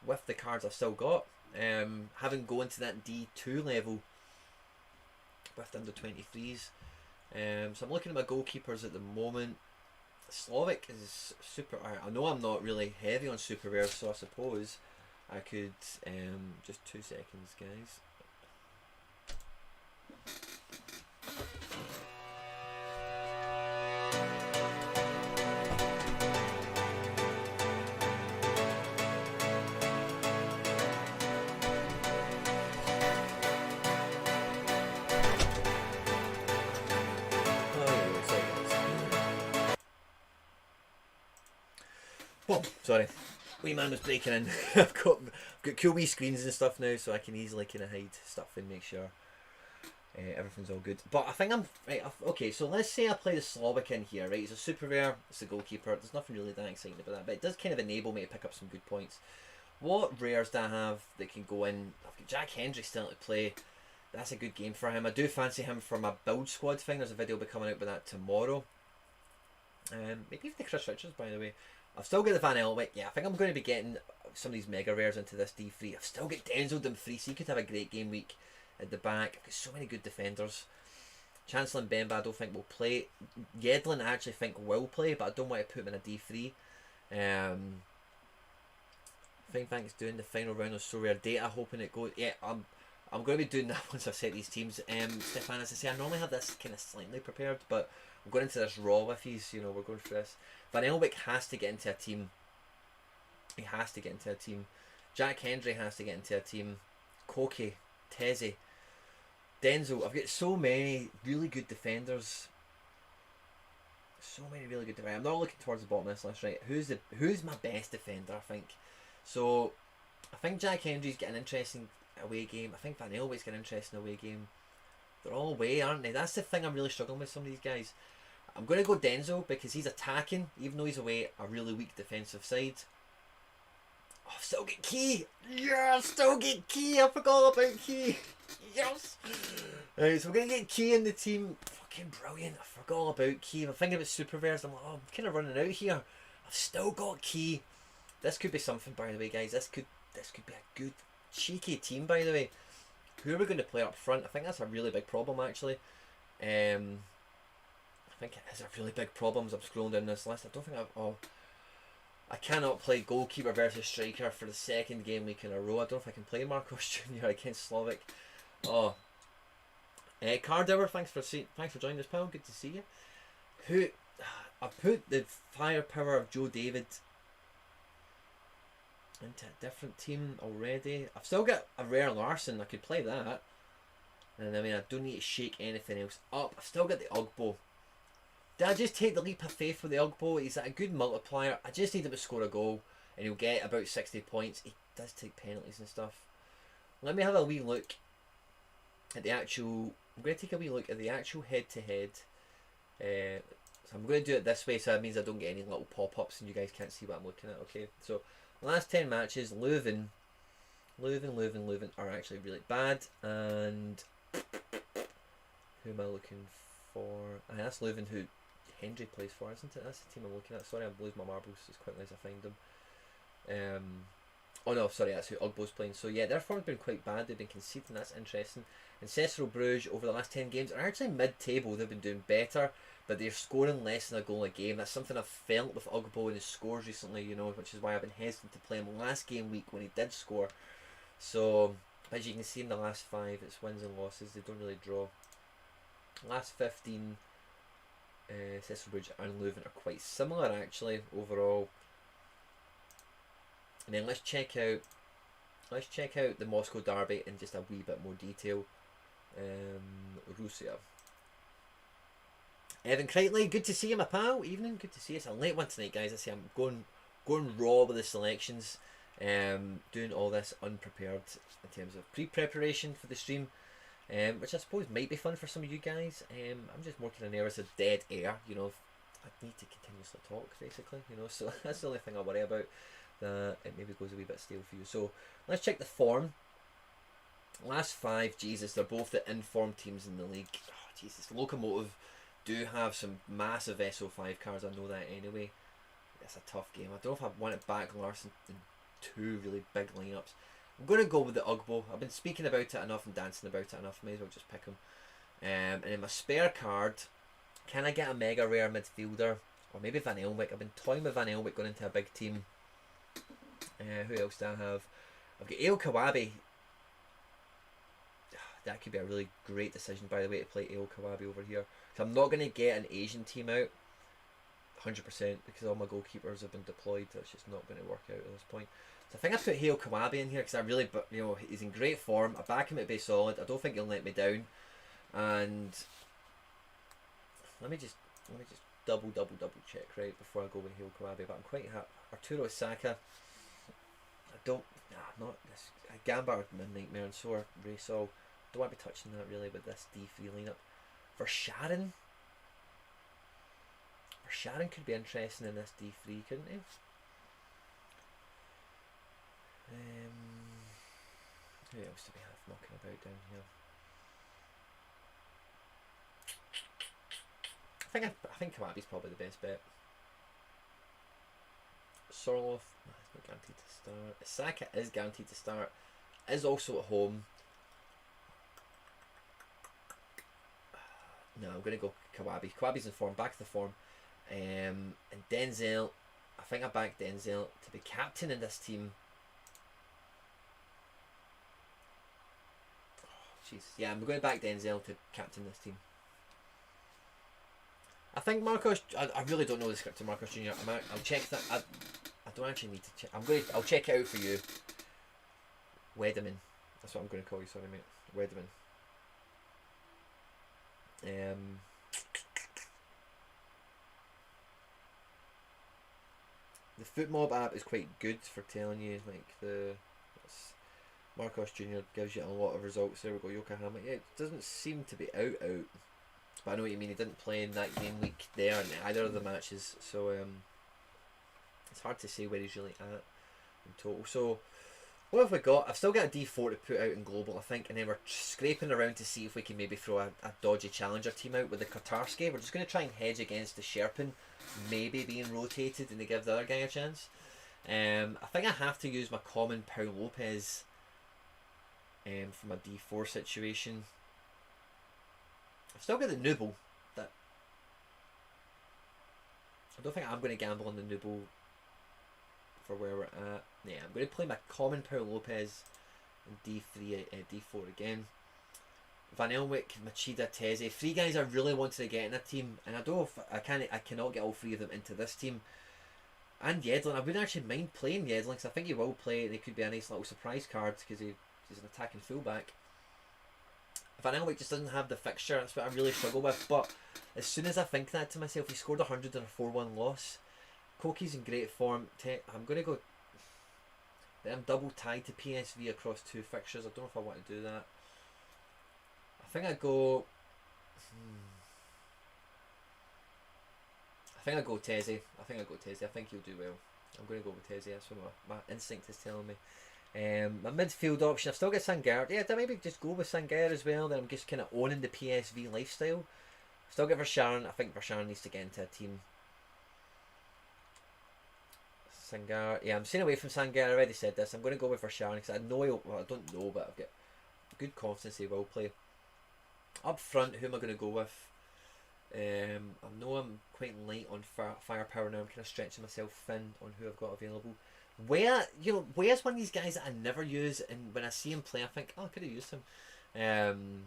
with the cards I've still got. Having go into that D2 level with the under 23s. So I'm looking at my goalkeepers at the moment. Slovic is super. I know I'm not really heavy on super rare, so I suppose I could just 2 seconds, guys. Oh, sorry. Wee man was breaking in. I've got cool wee screens and stuff now, so I can easily kind of hide stuff and make sure everything's all good. But I think I'm right. Okay, so let's say I play the Slovic in here, right? He's a super rare. It's a goalkeeper. There's nothing really that exciting about that, but it does kind of enable me to pick up some good points. What rares do I have that can go in? I've got Jack Hendry still to play. That's a good game for him. I do fancy him for my build squad thing. There's a video will be coming out with that tomorrow. Maybe even the Chris Richards, by the way. I've still got the Van Elwick. Yeah, I think I'm going to be getting some of these mega rares into this D3. I've still got Denzel Dumfries, so he could have a great game week at the back. I've got so many good defenders. Chancellor and Bemba I don't think will play. Yedlin I actually think will play, but I don't want to put him in a D3. I think Thanks doing the final round of SoRare data, hoping it goes. Yeah, I'm going to be doing that once I've set these teams. Stefan, as I say, I normally have this kind of slightly prepared, but I'm going into this raw with these. You know, we're going through this. Van Elwick has to get into a team. He has to get into a team. Jack Hendry has to get into a team. Koke, Teze, Denzel. I've got so many really good defenders. So many really good defenders. I'm not looking towards the bottom of this list, right? Who's my best defender? I think. So, I think Jack Hendry's getting an interesting away game. I think Van Elwick's getting an interesting away game. They're all away, aren't they? That's the thing I'm really struggling with some of these guys. I'm going to go Denzel because he's attacking, even though he's away a really weak defensive side. Oh, still get Key! Yeah, still get Key! I forgot about Key! Yes! Right, so we're going to get Key in the team. Fucking brilliant. I forgot about Key. I'm thinking about Super Rares. I'm like, oh, I'm kind of running out here. I've still got Key. This could be something, by the way, guys. This could be a good, cheeky team, by the way. Who are we going to play up front? I think that's a really big problem, actually. I think it is a really big problem as I'm scrolling down this list. I don't think I cannot play goalkeeper versus striker for the second game week in a row. I don't know if I can play Marcos Jr. against Slovic. Oh, Cardower, thanks for joining us, pal. Good to see you. I put the firepower of Joe David into a different team already. I've still got a rare Larson. I could play that, and I mean I don't need to shake anything else up. I've still got the Ugbo. Did I just take the leap of faith with the Ugbo? He's a good multiplier. I just need him to score a goal and he'll get about 60 points. He does take penalties and stuff. Let me have a wee look at the actual... I'm going to take a wee look at the actual head-to-head. So I'm going to do it this way so that means I don't get any little pop-ups and you guys can't see what I'm looking at. Okay, so the last 10 matches, Leuven are actually really bad. And who am I looking for? That's Leuven who Hendry plays for, isn't it? That's the team I'm looking at. Sorry, I'm losing my marbles as quickly as I find them. Oh no, sorry, that's who Ugbo's playing. So yeah, their form's been quite bad. They've been conceding. That's interesting. And Cecil Bruges over the last 10 games are actually mid-table. They've been doing better, but they're scoring less than a goal a game. That's something I've felt with Ugbo and his scores recently, you know, which is why I've been hesitant to play him last game week when he did score. So, as you can see in the last 5, it's wins and losses. They don't really draw. Last 15, Cecil Bruges and Leuven are quite similar actually overall. And then let's check out the Moscow Derby in just a wee bit more detail. Russia. Evan Crichtley, good to see you, my pal. Evening, good to see you. It's a late one tonight, guys. I see I'm going raw with the selections. Doing all this unprepared in terms of pre-preparation for the stream. Which I suppose might be fun for some of you guys. I'm just more kind of nervous of dead air, you know. I need to continuously talk, basically, you know. So that's the only thing I worry about. That it maybe goes a wee bit stale for you. So let's check the form. Last 5, Jesus, they're both the informed teams in the league. Oh, Jesus, Locomotive do have some massive SO5 cards. I know that anyway. It's a tough game. I don't know if I want to back Larson in 2 really big lineups. I'm going to go with the Ugbo. I've been speaking about it enough and dancing about it enough. May as well just pick him. And in my spare card, can I get a mega rare midfielder? Or maybe Van Elwick. I've been toying with Van Elwick going into a big team. Who else do I have? I've got Ale Kawabi. That could be a really great decision, by the way, to play Ale Kawabi over here. So I'm not going to get an Asian team out 100% because all my goalkeepers have been deployed. That's just not going to work out at this point. So I think I put Hale Kawabi in here because I really, you know, he's in great form. I back him to be solid. I don't think he'll let me down. And let me just double check right before I go with Hale Kawabi. But I'm quite happy. Arturo Saka. Not this. Gamba, Nightmare, and so are Raysol. Don't want to be touching that really with this D3 lineup. For Sharon could be interesting in this D3, couldn't he? Who else do we have knocking about down here? I think Kawabi's probably the best bet. Sorloth, he's not guaranteed to start. Saka is guaranteed to start. Is also at home. No, I'm going to go Kawabi. Kawabi's in form, back to the form. And Denzel, I think I backed Denzel to be captain in this team. Oh, jeez. Yeah, I'm going to back Denzel to captain this team. I think Marcos, I really don't know the script of Marcos Jr. I'll check that. I don't actually need to check. I'll check it out for you. Wedeman. That's what I'm going to call you, sorry mate. Wedeman. the FootMob app is quite good for telling you, like, Marcos Jr. gives you a lot of results. There we go, Yokohama. Yeah, it doesn't seem to be out, but I know what you mean. He didn't play in that game week there in either of the matches, so it's hard to say where he's really at in total. So what have we got? I've still got a D4 to put out in global, I think, and then we're scraping around to see if we can maybe throw a dodgy challenger team out with the Katarski. We're just going to try and hedge against the Sherpin maybe being rotated and to give the other guy a chance. I think I have to use my common Pau Lopez for my D4 situation. I've still got the Nuble. That I don't think I'm going to gamble on the Nuble for where we're at. Yeah, I'm going to play my common Pau Lopez in D3, D4 again. Van Elwick, Machida, Teze, 3 guys I really wanted to get in a team, and I don't know if I cannot get all 3 of them into this team. And Yedlin, I wouldn't actually mind playing Yedlin because I think he will play, and he could be a nice little surprise card because he's an attacking fullback. Van Elwick just doesn't have the fixture, that's what I really struggle with. But as soon as I think that to myself, he scored 100 in a 4-1 loss. Koki's in great form. I'm going to go. I'm double tied to PSV across 2 fixtures. I don't know if I want to do that. I think I go. I think I go Teze. I think he'll do well. I'm going to go with Teze. That's what my instinct is telling me. My midfield option, I've still got Sangare. Yeah, I maybe just go with Sangare as well. Then I'm just kind of owning the PSV lifestyle. Still got Verscharen. I think Verscharen needs to get into a team. Sangare. Yeah, I'm staying away from Sangare. I already said this. I'm going to go with Verscharen because I know well, I don't know, but I've got good confidence he will play. Up front, who am I going to go with? I know I'm quite light on firepower now. I'm kind of stretching myself thin on who I've got available. Where's one of these guys that I never use, and when I see him play, I think, oh, I could have used him. And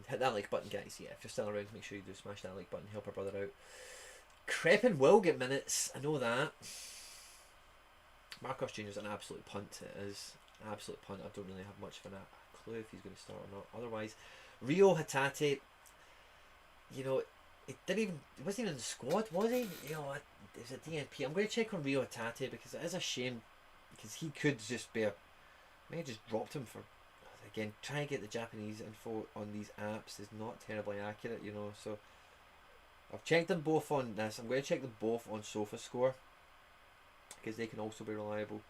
hit that like button, guys. Yeah, if you're still around, make sure you do smash that like button, help our brother out. Crepin will get minutes, I know that. Marcos Jr. is an absolute punt. It is an absolute punt. I don't really have much of a clue if he's going to start or not. Otherwise, Rio Hatate, he wasn't even in the squad, was he? It's a DNP. I'm going to check on Rio Hatate because it is a shame because he could just be may have just dropped him for. Again, trying to get the Japanese info on these apps is not terribly accurate, so I've checked them both on this. I'm going to check them both on SofaScore because they can also be reliable.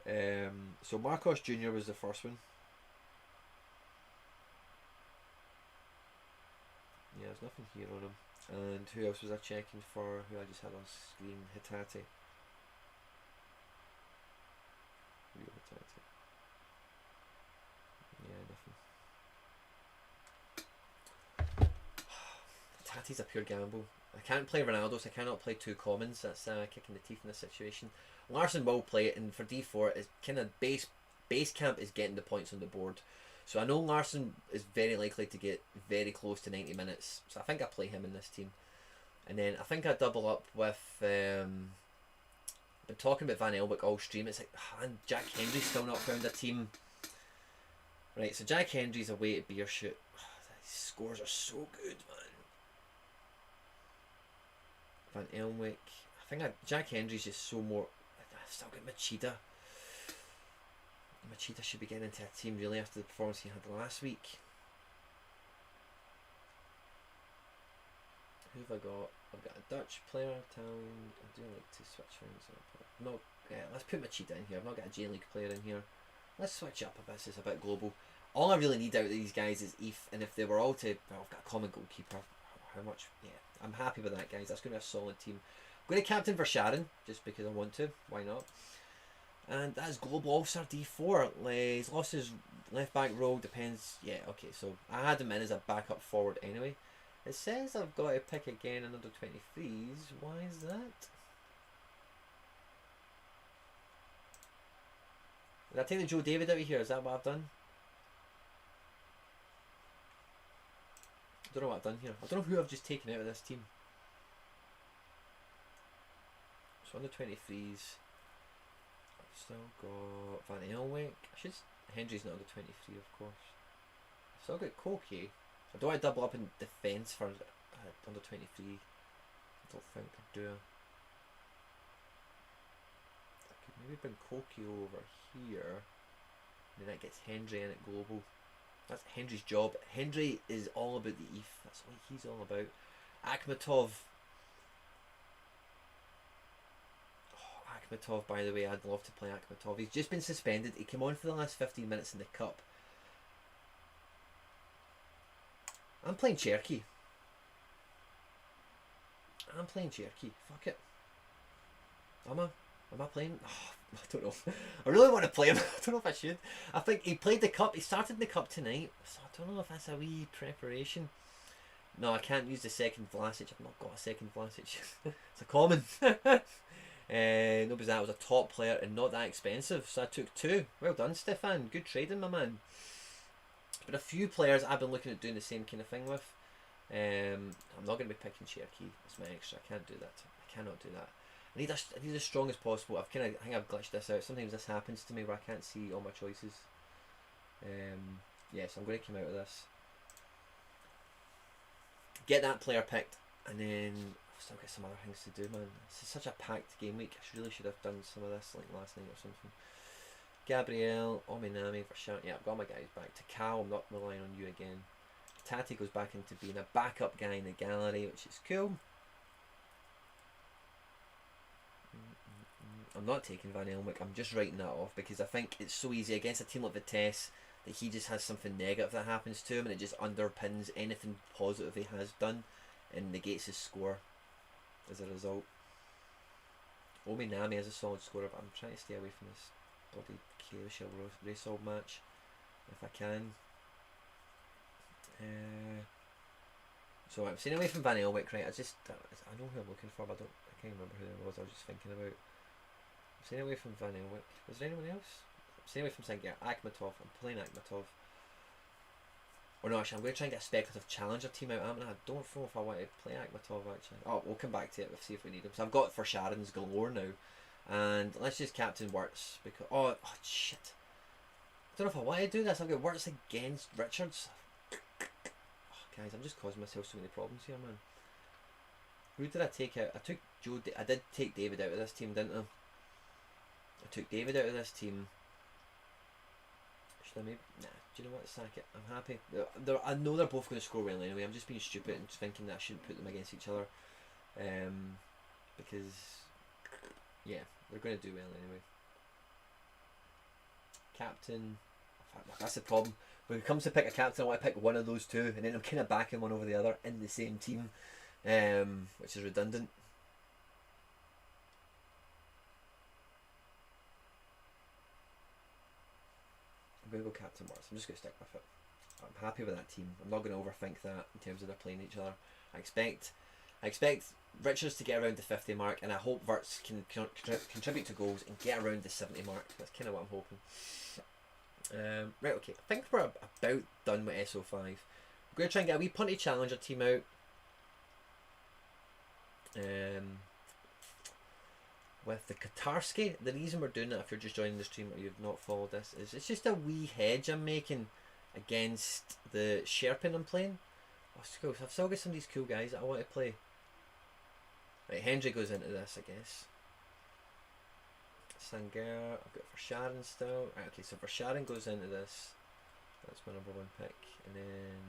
So Marcos Jr. was the first one. Yeah, there's nothing here on him. And who else was I checking for? Who I just had on screen? Hatate. Rio Hatate. Yeah, nothing. Tati's a pure gamble. I can't play Ronaldo, so I cannot play 2 commons. That's kicking the teeth in this situation. Larson will play it, and for D4, it's kind of base camp is getting the points on the board. So I know Larson is very likely to get very close to 90 minutes. So I think I play him in this team. And then I think I double up with. I've been talking about Van Elwick all stream. It's like, and Jack Hendry's still not found a team. Right, so Jack Hendry's away at Beershot. His scores are so good, man. Van Elwick. I think Jack Hendry's just so more. I've still got Machida. Machida should be getting into a team really after the performance he had last week. Who have I got? I've got a Dutch player, Italian. I do like to switch things up. No, yeah, let's put Machida in here. I've not got a J-League player in here. Let's switch up a bit. It's a bit global. All I really need out of these guys is ETH, and if they were all to, well, I've got a common goalkeeper. How much? Yeah, I'm happy with that, guys. That's going to be a solid team. I'm going to captain Verscharen just because I want to. Why not? And that's global All-Star D4. He's lost his left back role. Depends. Yeah, okay. So I had him in as a backup forward anyway. It says I've got to pick again another 23s. Why is that? Did I take the Joe David out of here? Is that what I've done? I don't know what I've done here. I don't know who I've just taken out of this team. So on the 23s, I've still got Van Elwick. Hendry's not on the 23, of course. I've still got Koke. I don't want to double up in defence for under 23. I don't think I do. Maybe bring Koki over here. And then that gets Hendry in at global. That's Hendry's job. Hendry is all about the ETH. That's what he's all about. Akhmatov. Oh, Akhmatov, by the way, I'd love to play Akhmatov. He's just been suspended. He came on for the last 15 minutes in the cup. I'm playing Cherky. Fuck it. Am I playing? Oh, I don't know. I really want to play him. I don't know if I should. I think he played the cup. He started in the cup tonight. So I don't know if that's a wee preparation. No, I can't use the second Vlasic. I've not got a second Vlasic. It's a common. No, because that was a top player and not that expensive. So I took 2. Well done, Stefan. Good trading, my man. But a few players I've been looking at doing the same kind of thing with. I'm not going to be picking Cherky. That's my extra. I can't do that. I cannot do that. I need as strong as possible. I think I've glitched this out. Sometimes this happens to me where I can't see all my choices. Yeah, so I'm going to come out of this. Get that player picked, and then I've still got some other things to do, man. This is such a packed game week. I really should have done some of this like last night or something. Gabriel, Ominami for sure. Yeah, I've got my guys back. Takao, I'm not relying on you again. Tati goes back into being a backup guy in the gallery, which is cool. I'm not taking Van Elwick. I'm just writing that off because I think it's so easy against a team like Vitesse that he just has something negative that happens to him and it just underpins anything positive he has done and negates his score as a result. Ominami is a solid scorer, but I'm trying to stay away from this bloody Kyrishil Racehold match if I can. So I'm staying away from Van Elwick, right? I know who I'm looking for, but I can't remember who it was. I was just thinking about. I'm staying away from Van Elwick. Was there anyone else? I'm staying away from Sangyar. Akhmatov. I'm playing Akhmatov. Or no, actually, I'm going to try and get a speculative challenger team out. I don't know if I want to play Akhmatov actually. Oh, we'll come back to it. We'll see if we need him. So I've got for Sharon's galore now, and let's just captain Wirtz because oh shit. I don't know if I want to do this. I've got Wirtz against Richards. Guys, I'm just causing myself so many problems here, man. Who did I take out? I took Joe. I did take David out of this team, didn't I? I took David out of this team. Should I maybe? Nah. Do you know what? Sack it. I'm happy. I know they're both going to score well anyway. I'm just being stupid and thinking that I shouldn't put them against each other, because yeah, they're going to do well anyway. Captain. That's the problem. When it comes to pick a captain, I want to pick one of those two, and then I'm kind of backing one over the other in the same team, which is redundant. I'm going to go Captain Wirtz. I'm just going to stick with it. I'm happy with that team. I'm not going to overthink that in terms of they're playing each other. I expect Richards to get around the 50 mark, and I hope Wirtz can contribute to goals and get around the 70 mark. That's kind of what I'm hoping. Right, okay, I think we're about done with SO5. We're going to try and get a wee punty challenger team out. With the Katarski. The reason we're doing that, if you're just joining the stream or you've not followed this, is it's just a wee hedge I'm making against the Sherpin I'm playing. Oh, it's cool. So I've still got some of these cool guys that I want to play. Right, Hendry goes into this, I guess. Sangar, I've got for Sharon still. Right, okay, so for Sharon goes into this. That's my number one pick. And then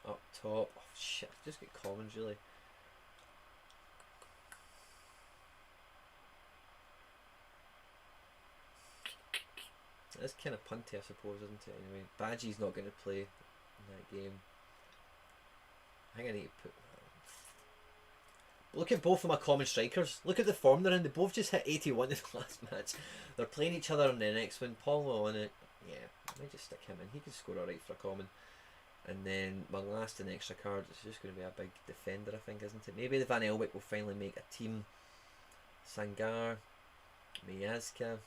up top, oh shit, I've just got commons really. It's kind of punty, I suppose, isn't it? Anyway, Badgie's not going to play in that game. I think I need to put. Look at both of my common strikers. Look at the form they're in. They both just hit 81 in the last match. They're playing each other in the next one. Paul on it. Yeah, I might just stick him in. He can score alright for a common. And then my last and extra card is just going to be a big defender, I think, isn't it? Maybe the Van Elwick will finally make a team. Sangar, Miazka.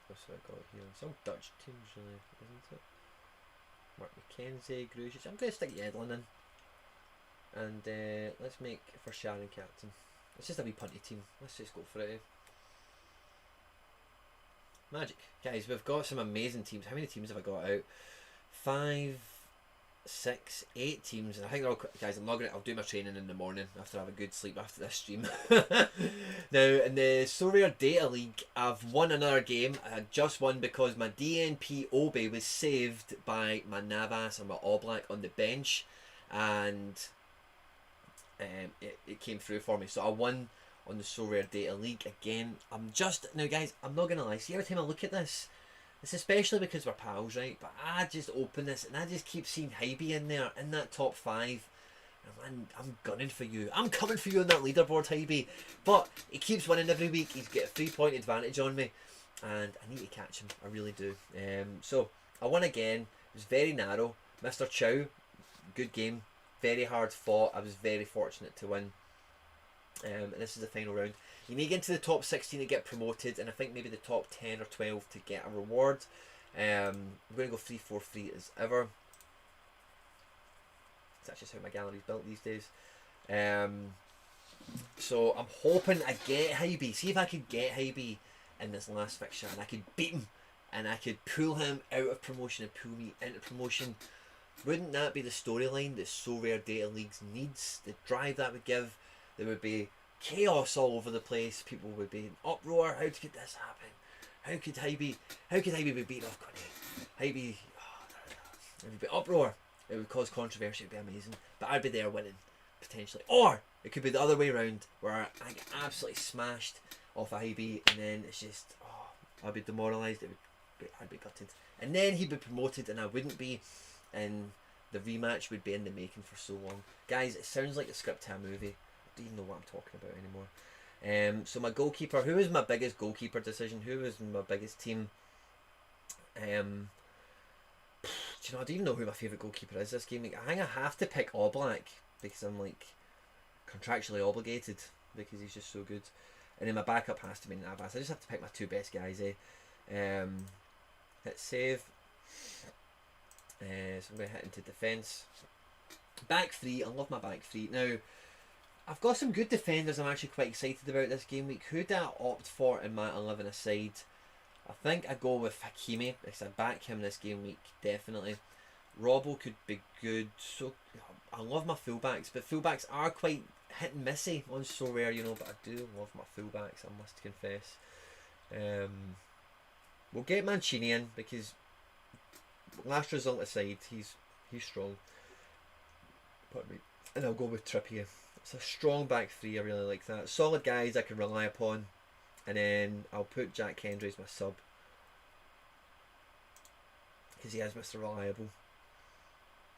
What's what I got here? Some Dutch teams, really, isn't it? Mark McKenzie, Grujic. I'm going to stick Yedlin in. And let's make for Sharon captain. It's just a wee punty team. Let's just go for it. Magic. Guys, we've got some amazing teams. How many teams have I got out? 5, 6, 8 teams, and I think they're all guys. I'll do my training in the morning after I have a good sleep after this stream. Now in the SoRare Data League, I've won another game. I just won because my DNP Obi was saved by my Navas and my Oblak on the bench, and it came through for me. So I won on the SoRare Data League again. Now guys, I'm not gonna lie. See, every time I look at this. It's especially because we're pals, right? But I just open this and I just keep seeing Hybe in there, in that top 5. And I'm gunning for you. I'm coming for you on that leaderboard, Hybe. But he keeps winning every week. He's got a 3-point advantage on me. And I need to catch him. I really do. So, I won again. It was very narrow. Mr. Chow, good game. Very hard fought. I was very fortunate to win. And this is the final round. You need to get into the top 16 to get promoted, and I think maybe the top 10 or 12 to get a reward. I'm going to go 3-4-3 as ever. That's just how my gallery's built these days. So I'm hoping I get Hybe. See if I could get Hybe in this last fixture, and I could beat him, and I could pull him out of promotion and pull me into promotion. Wouldn't that be the storyline that SoRare Data Leagues needs? The drive that would give. There would be chaos all over the place. People would be in uproar. How could this happen? How could Hybe be beaten off Connie? Hybe, it would be uproar. It would cause controversy. It would be amazing. But I'd be there winning, potentially. Or it could be the other way around, where I get absolutely smashed off Hybe, and then it's just, I'd be demoralised. I'd be gutted. And then he'd be promoted, and I wouldn't be. And the rematch would be in the making for so long. Guys, it sounds like a script to a movie. I don't even know what I'm talking about anymore. So my goalkeeper, who was my biggest goalkeeper decision? Who was my biggest team? Do you know, I don't even know who my favourite goalkeeper is this game. I think I have to pick Oblak because I'm like contractually obligated because he's just so good. And then my backup has to be Navas. I just have to pick my 2 best guys, hit save. So I'm going to hit into defence. Back 3, I love my back 3. Now, I've got some good defenders I'm actually quite excited about this game week. Who did I opt for in my 11 aside? I think I go with Hakimi because I back him this game week, definitely. Robbo could be good. So I love my fullbacks, but fullbacks are quite hit and missy on SoRare, you know, but I do love my fullbacks, I must confess. We'll get Mancini in because last result aside, he's strong. Pardon me. And I'll go with Trippier. It's a strong back 3, I really like that. Solid guys I can rely upon. And then I'll put Jack Hendry as my sub. Because he is Mr. Reliable.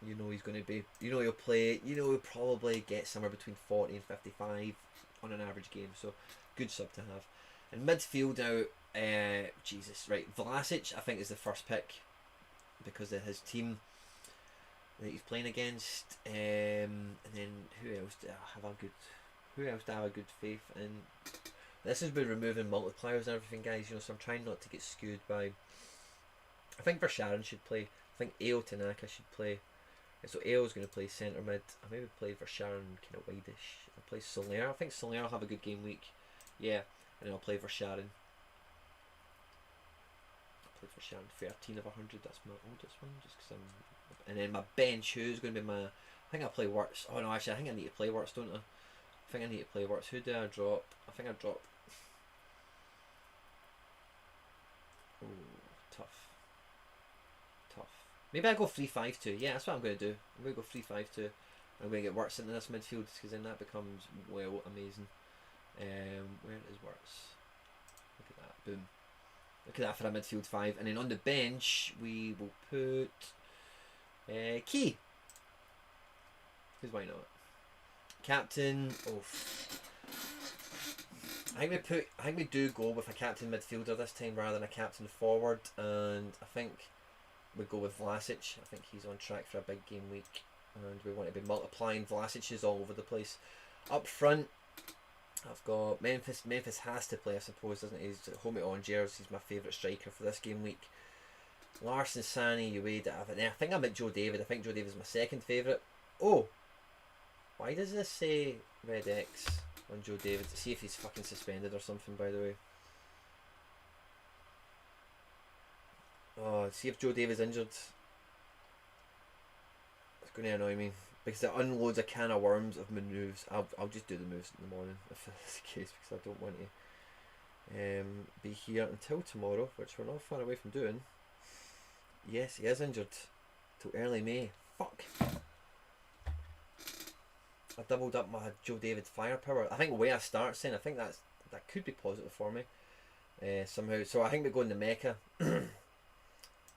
You know he's going to be, you know he'll play, you know he'll probably get somewhere between 40 and 55 on an average game. So, good sub to have. In midfield now, Jesus, right, Vlasic I think is the first pick. Because of his team that he's playing against, and then who else do I have a good faith in? This is with removing multipliers and everything, guys, you know, so I'm trying not to get skewed by. I think Versharan should play. I think Ao Tanaka should play. So Ao's going to play centre mid. I maybe play Versharan kind of wideish. I'll play SoRare. I think SoRare will have a good game week. Yeah, and then I'll play Versharan. For Sharon 13 of 100, that's my oldest one, just because I'm. And then my bench, who's going to be my. I think I play Works. Oh no, actually, I think I need to play Works, don't I? I think I need to play Works. Who do I drop? I think I drop. Oh, tough. Maybe I go 3-5-2. Yeah, that's what I'm going to do. I'm going to go 3-5-2. I'm going to get Works into this midfield because then that becomes, well, amazing. Where is Works? Look at that. Boom. Look at that for a midfield 5. And then on the bench, we will put Key. Because why not? Captain. Oh. I think we do go with a captain midfielder this time rather than a captain forward. And I think we go with Vlasic. I think he's on track for a big game week. And we want to be multiplying Vlasic's all over the place. Up front, I've got Memphis. Memphis has to play, I suppose, doesn't he? He's home at Angers. He's my favourite striker for this game week. Larson, Sani, Ueda. I think I'm at Joe David. I think Joe David is my second favourite. Oh! Why does this say Red X on Joe David? To see if he's fucking suspended or something, by the way. Oh, see if Joe David's injured. going to annoy me because it unloads a can of worms of my moves. I'll just do the moves in the morning if that's the case, because I don't want to be here until tomorrow, which we're not far away from doing. Yes, he is injured till early May. Fuck. I doubled up my Joe David firepower. I think where I start saying, I think that could be positive for me somehow. So I think we go in the mecha.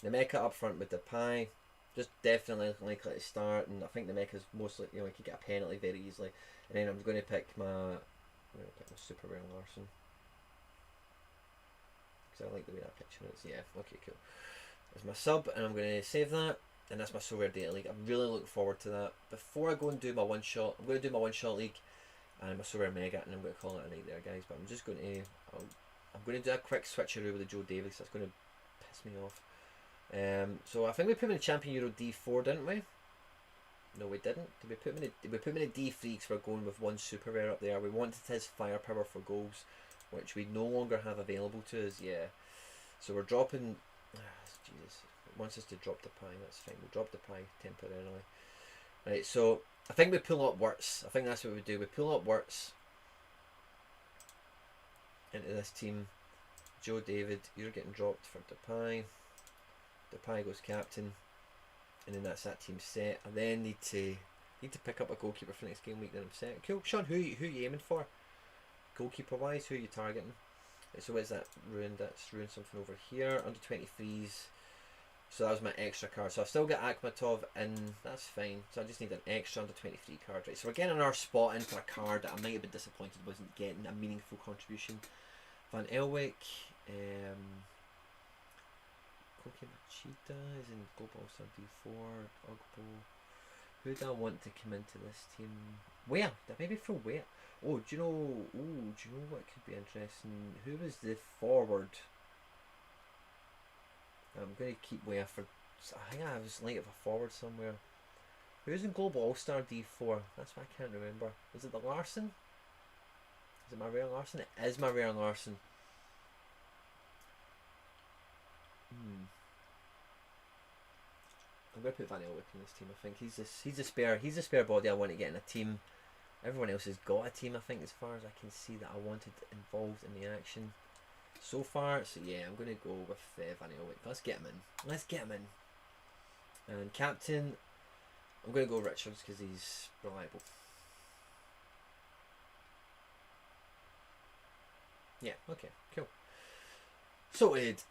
The mecha up front with the pie, just definitely likely to start, and I think the mecha's mostly, you know, you can get a penalty very easily. And then I'm going to pick my super rare Larson, because I like the way that picture is. Yeah, okay, cool. There's my sub, and I'm going to save that, and that's my SoRare Data League. I'm really looking forward to that. Before I go and do my one shot, I'm going to do my one shot league and my SoRare Mega, and I'm going to call it a night there, guys. But I'm just going to, I'm going to do a quick switcheroo with the Joe Davis. That's going to piss me off. So I think we put him in the Champion Euro D4, didn't we? No, we didn't. Did we put him in a D3 because we're going with one super rare up there. We wanted his firepower for goals, which we no longer have available to us. Yeah. So we're dropping. Jesus, it wants us to drop the pie. That's fine. We'll drop the pie temporarily. Right. So I think we pull up Wirtz. I think that's what we do. We pull up Wirtz into this team. Joe David, you're getting dropped for Depay. Depay goes captain, and then that's that team set. I then need to pick up a goalkeeper for next game week. Then I'm set. Cool, Sean. Who you aiming for? Goalkeeper wise, who are you targeting? So what is that ruined? That's ruined something over here. Under 23s. So that was my extra card. So I've still got Akhmatov in. That's fine. So I just need an extra under 23 card. Right. So we're getting our spot in for a card that I might have been disappointed wasn't getting a meaningful contribution. Van Elwick. Cheetah is in Global All-Star D4. Ugbo. Who do I want to come into this team? Where? Maybe from where? Oh, do you know what could be interesting? Who was the forward? I'm going to keep Where for. I think I was late of a forward somewhere. Who's in Global All-Star D4? That's what I can't remember. Is it the Larson? Is it my rare Larson? It is my rare Larson. I'm going to put Van Elwick in this team. I think he's a spare body I want to get in a team. Everyone else has got a team, I think, as far as I can see, that I wanted involved in the action so far. So yeah, I'm going to go with Van Elwick. Let's get him in. Let's get him in. And captain, I'm going to go Richards because he's reliable. Yeah, okay, cool. Sorted.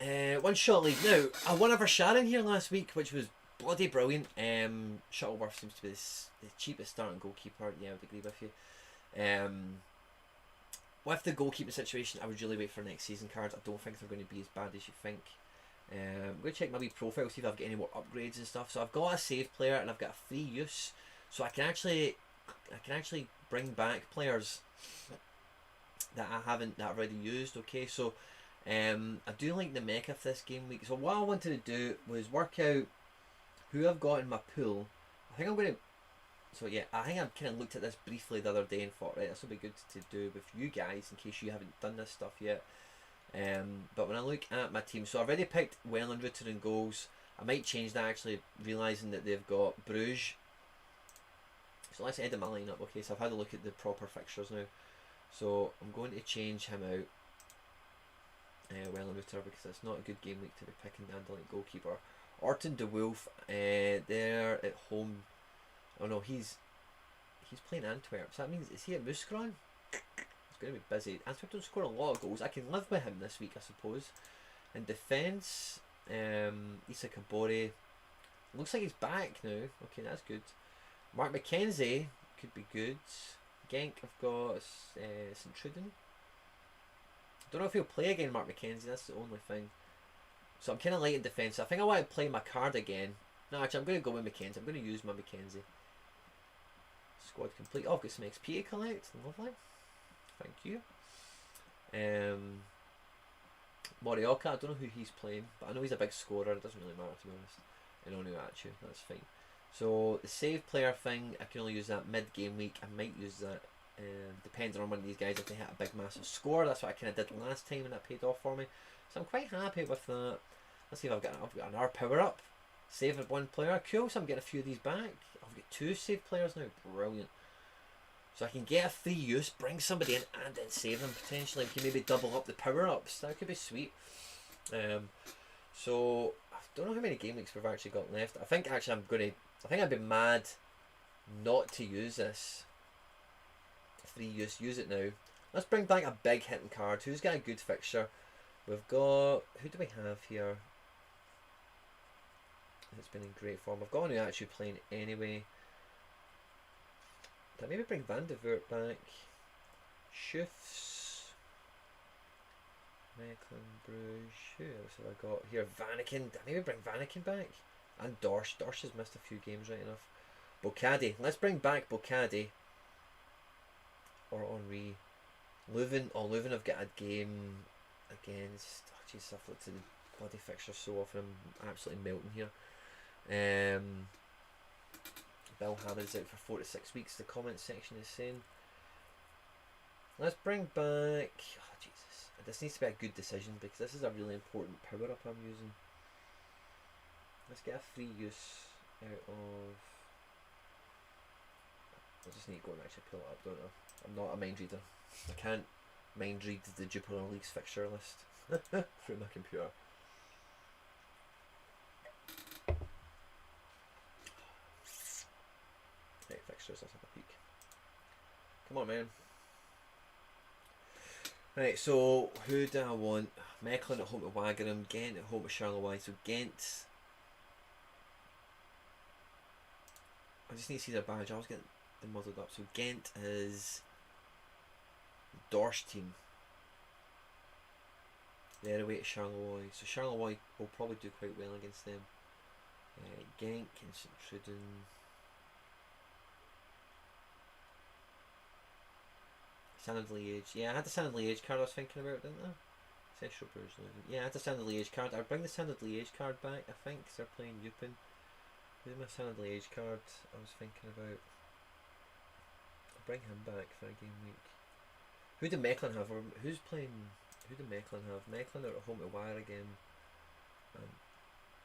One shot league. Now, I won over Sharon here last week, which was bloody brilliant. Shuttleworth seems to be the cheapest starting goalkeeper. Yeah, I would agree with you. With the goalkeeping situation, I would really wait for next season cards. I don't think they're going to be as bad as you think. I'm going to check my wee profile, see if I've got any more upgrades and stuff. So I've got a save player and I've got a free use, so I can actually bring back players that I've already used. Okay, so I do like the mecha for this game week. So what I wanted to do was work out who I've got in my pool. I think I'm going to. So yeah, I think I've kind of looked at this briefly the other day and thought, right, this will be good to do with you guys in case you haven't done this stuff yet. But when I look at my team, so I've already picked Welland Rooter in goals. I might change that, actually, realising that they've got Bruges. So let's edit my lineup. Okay, so I've had a look at the proper fixtures now. So I'm going to change him out. Welland Rooter, because it's not a good game week to be picking the underlying goalkeeper. Orton de Wolf, they're at home. Oh no, he's playing Antwerp. So that means, is he at Mouscron? He's going to be busy. Antwerp don't score a lot of goals. I can live with him this week, I suppose. In defence, Issa Kabore. Looks like he's back now. Okay, that's good. Mark McKenzie could be good. Genk, I've got St Truden. Don't know if he'll play again, Mark McKenzie. That's the only thing. So I'm kind of light in defence. I think I want to play my card again. No, actually, I'm going to go with McKenzie. I'm going to use my McKenzie. Squad complete. Oh, I've got some XP to collect. Lovely. Thank you. Morioka, I don't know who he's playing, but I know he's a big scorer. It doesn't really matter, to be honest. And only at you. That's fine. So the save player thing, I can only use that mid-game week. I might use that depending on one of these guys if they hit a big massive score. That's what I kind of did last time and that paid off for me. So I'm quite happy with that. Let's see if I've got an R power up. Saving one player. Cool, so I'm getting a few of these back. I've got 2 saved players now. Brilliant. So I can get a free use, bring somebody in, and then save them potentially. We can maybe double up the power-ups. That could be sweet. So I don't know how many game weeks we've actually got left. I think actually I think I'd be mad not to use this. Free use it now. Let's bring back a big hitting card. Who's got a good fixture? We've got, who do we have here? It's been in great form. I've got one actually playing anyway. Did I maybe bring Van de Voort back? Schuffs. Mecklenburg. Who else have I got here? Vanaken. Did I maybe bring Vanaken back? And Dorsch. Dorsch has missed a few games, right enough. Bocadi. Let's bring back Bocadi. Or Henri. Leuven. Oh, Leuven have got a game against. Oh, jeez, I've looked at the bloody fixture so often. I'm absolutely melting here. Bill Hammond's out for 4 to 6 weeks. The comment section is saying. Let's bring back. Oh, Jesus. This needs to be a good decision because this is a really important power up I'm using. Let's get a free use out of. I just need to go and actually pull it up, don't I? I'm not a mind reader. I can't mind read the Jupiler League's fixture list through my computer. Right, fixtures, let's have a peek. Come on, man. Right, so who do I want? Mechlin at home to Wagram, Ghent at home to Charleroi. So Ghent. I just need to see their badge. I was getting them muddled up. So Ghent is Dorsch team. They're away to Charleroi. So Charleroi will probably do quite well against them. Genk and St Truden. Standard Liège. Yeah, I had the Standard Liège card I was thinking about, didn't I? Central Brugge. Yeah, I had the Standard Liège card. I'd bring the Standard Liège card back, I think, because they're playing Eupen. Who's my Standard Liège card I was thinking about? I'll bring him back for a game week. Who did Mechlin have? Or who's playing? Who did Mechlin have? Mechlin are at home to Wire again.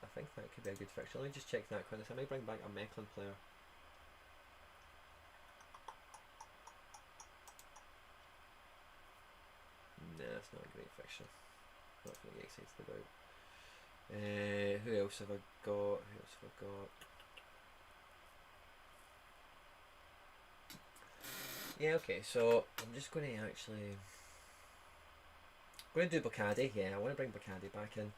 I think that could be a good fixture. Let me just check that quickly. I might bring back a Mechlin player. Nah, that's not a great fixture. Not something to get excited about. Who else have I got? Who else have I got? Yeah, okay, so I'm just going to actually. I'm going to do Bocadi. Yeah, I want to bring Bocadi back in.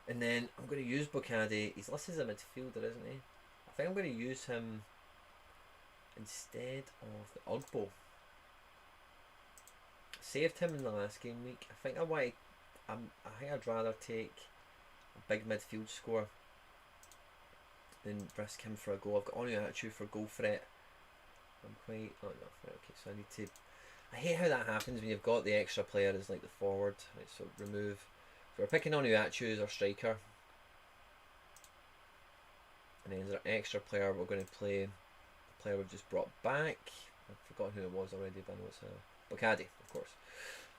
And then I'm going to use Bocadi. He's listed as a midfielder, isn't he? I think I'm going to use him instead of the Ugbo. Saved him in the last game week. I think I'd rather take a big midfield score than risk him for a goal. I've got Onuachu for goal threat. I'm quite. Oh no, right, okay. So I need to. I hate how that happens when you've got the extra player as like the forward. Right, so remove. So we're picking Onuachu as our striker, and then as our extra player, we're going to play the player we've just brought back. I've forgotten who it was already, but I know it's Bocadi, of course.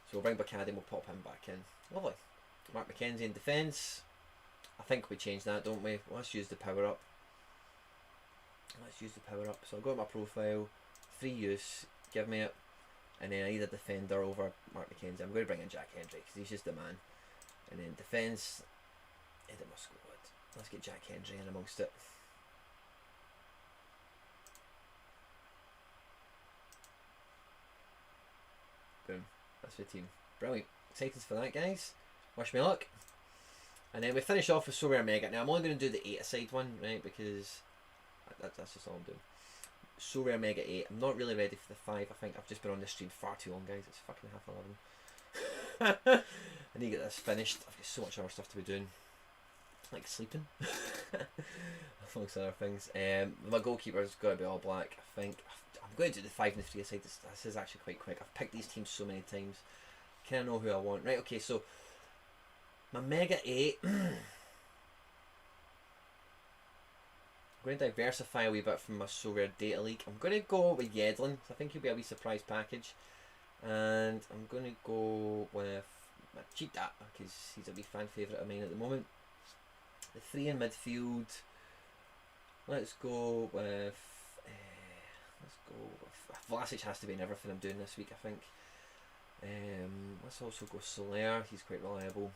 So we'll bring Bocadi and we'll pop him back in. Lovely. Mark McKenzie in defence. I think we change that, don't we? Let's use the power up. Let's use the power up. So I'll go to my profile, free use, give me it, and then I need a defender over Mark McKenzie. I'm going to bring in Jack Hendry because he's just the man. And then defence, edit my squad. Let's get Jack Hendry in amongst it. Boom. That's the team. Brilliant. Excited for that, guys. Wish me luck. And then we finish off with SoRare Mega. Now I'm only going to do the 8-a-side one, right? Because that's just all I'm doing. SoRare Mega 8. I'm not really ready for the 5. I think I've just been on this stream far too long, guys. It's fucking 11:30. I need to get this finished. I've got so much other stuff to be doing. Like sleeping. Amongst other things. My goalkeeper's got to be all black, I think. I'm going to do the 5 and the 3-a-side. This is actually quite quick. I've picked these teams so many times. Kind of know who I want. Right, okay, so my Mega 8. I'm going to diversify a wee bit from my SoRare data leak. I'm going to go with Yedlin. I think he'll be a wee surprise package. And I'm going to go with Machita because he's a wee fan favourite of mine at the moment. The 3 in midfield. Let's go with Vlasic has to be in everything I'm doing this week, I think. Let's also go SoRare, he's quite reliable.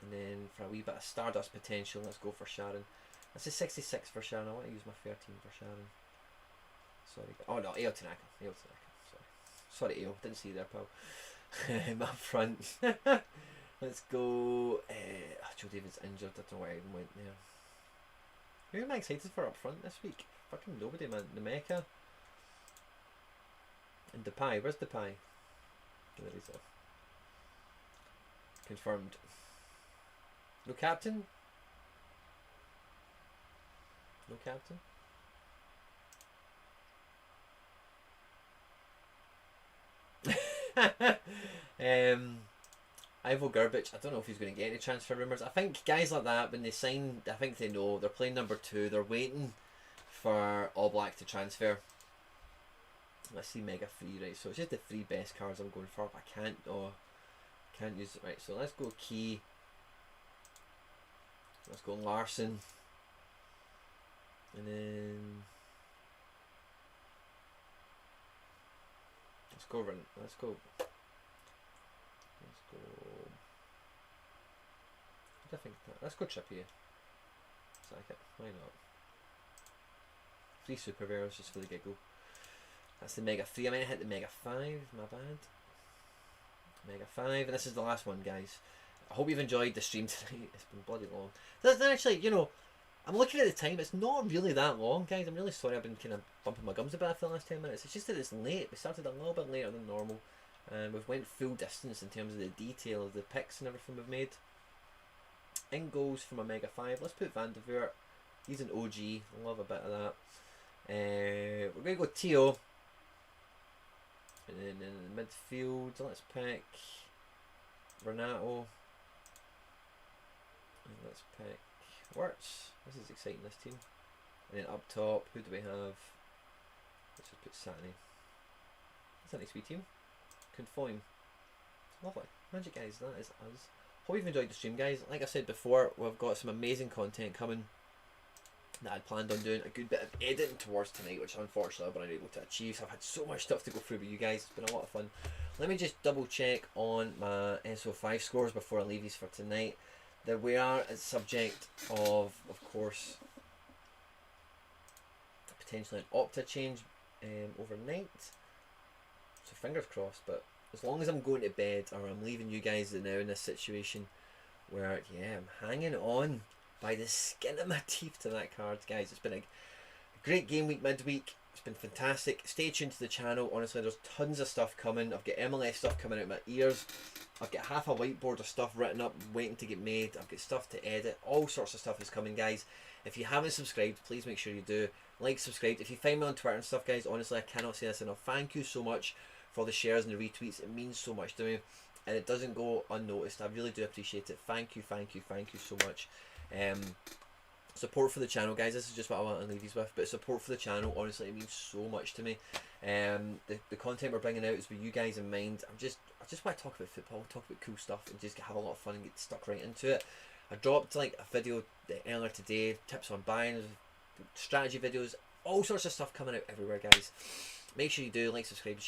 And then for a wee bit of Stardust potential, let's go for Sharon. That's a 66 for Sharon. I want to use my 13 for Sharon. Sorry. Oh no, Ale Tanaka. Sorry, Ale. Didn't see you there, pal. Up front. Let's go. Joe David's injured. I don't know why I even went there. Who am I excited for up front this week? Fucking nobody, man. Nemeka. And Depay. Where's Depay? There he is. Confirmed. No captain? No captain? Ivo Gerbic, I don't know if he's going to get any transfer rumours. I think guys like that, when they sign, I think they know they're playing number 2. They're waiting for All Black to transfer. Let's see Mega Free, right? So it's just the 3 best cards I'm going for. I can't use it, right? So let's go Key. Let's go Larson. And then let's go. What do I think? Let's go Trippier. Sack it. Why not? 3 super rares just for the giggle. That's the Mega 3. I might hit the Mega 5. My bad. Mega 5, and this is the last one, guys. I hope you've enjoyed the stream tonight. It's been bloody long. That's actually, you know, I'm looking at the time. It's not really that long, guys. I'm really sorry I've been kind of bumping my gums a bit for the last 10 minutes. It's just that it's late. We started a little bit later than normal. And we've went full distance in terms of the detail of the picks and everything we've made. In goals from a Mega 5. Let's put Van de Voort. He's an OG. I love a bit of that. We're going to go Tio. And then in the midfield, let's pick Renato. And let's pick Wirtz. This is exciting, this team. And then up top, who do we have? Let's just put Saturday. That's a nice wee team. Confoim. Lovely. Magic, guys, that is us. Hope you've enjoyed the stream, guys. Like I said before, we've got some amazing content coming that I'd planned on doing a good bit of editing towards tonight, which unfortunately I've been unable to achieve. So I've had so much stuff to go through with you guys. It's been a lot of fun. Let me just double check on my SO5 scores before I leave these for tonight. That we are subject of course, potentially an Opta change overnight. So fingers crossed. But as long as I'm going to bed or I'm leaving you guys now in this situation where, yeah, I'm hanging on by the skin of my teeth to that card, guys. It's been a great game week midweek. It's been fantastic. Stay tuned to the channel. Honestly, there's tons of stuff coming. I've got MLS stuff coming out my ears. I've got half a whiteboard of stuff written up waiting to get made. I've got stuff to edit. All sorts of stuff is coming, guys. If you haven't subscribed, please make sure you do. Like, subscribe. If you find me on Twitter and stuff, guys, honestly, I cannot say this enough. Thank you so much for the shares and the retweets. It means so much to me, and it doesn't go unnoticed. I really do appreciate it. Thank you so much. Support for the channel, guys. This is just what I want to leave you with, but support for the channel, honestly, it means so much to me. The content we're bringing out is with you guys in mind. I just want to talk about football, talk about cool stuff, and just have a lot of fun and get stuck right into it. I dropped like a video earlier today, tips on buying, strategy videos, all sorts of stuff coming out everywhere, guys. Make sure you do like, subscribe,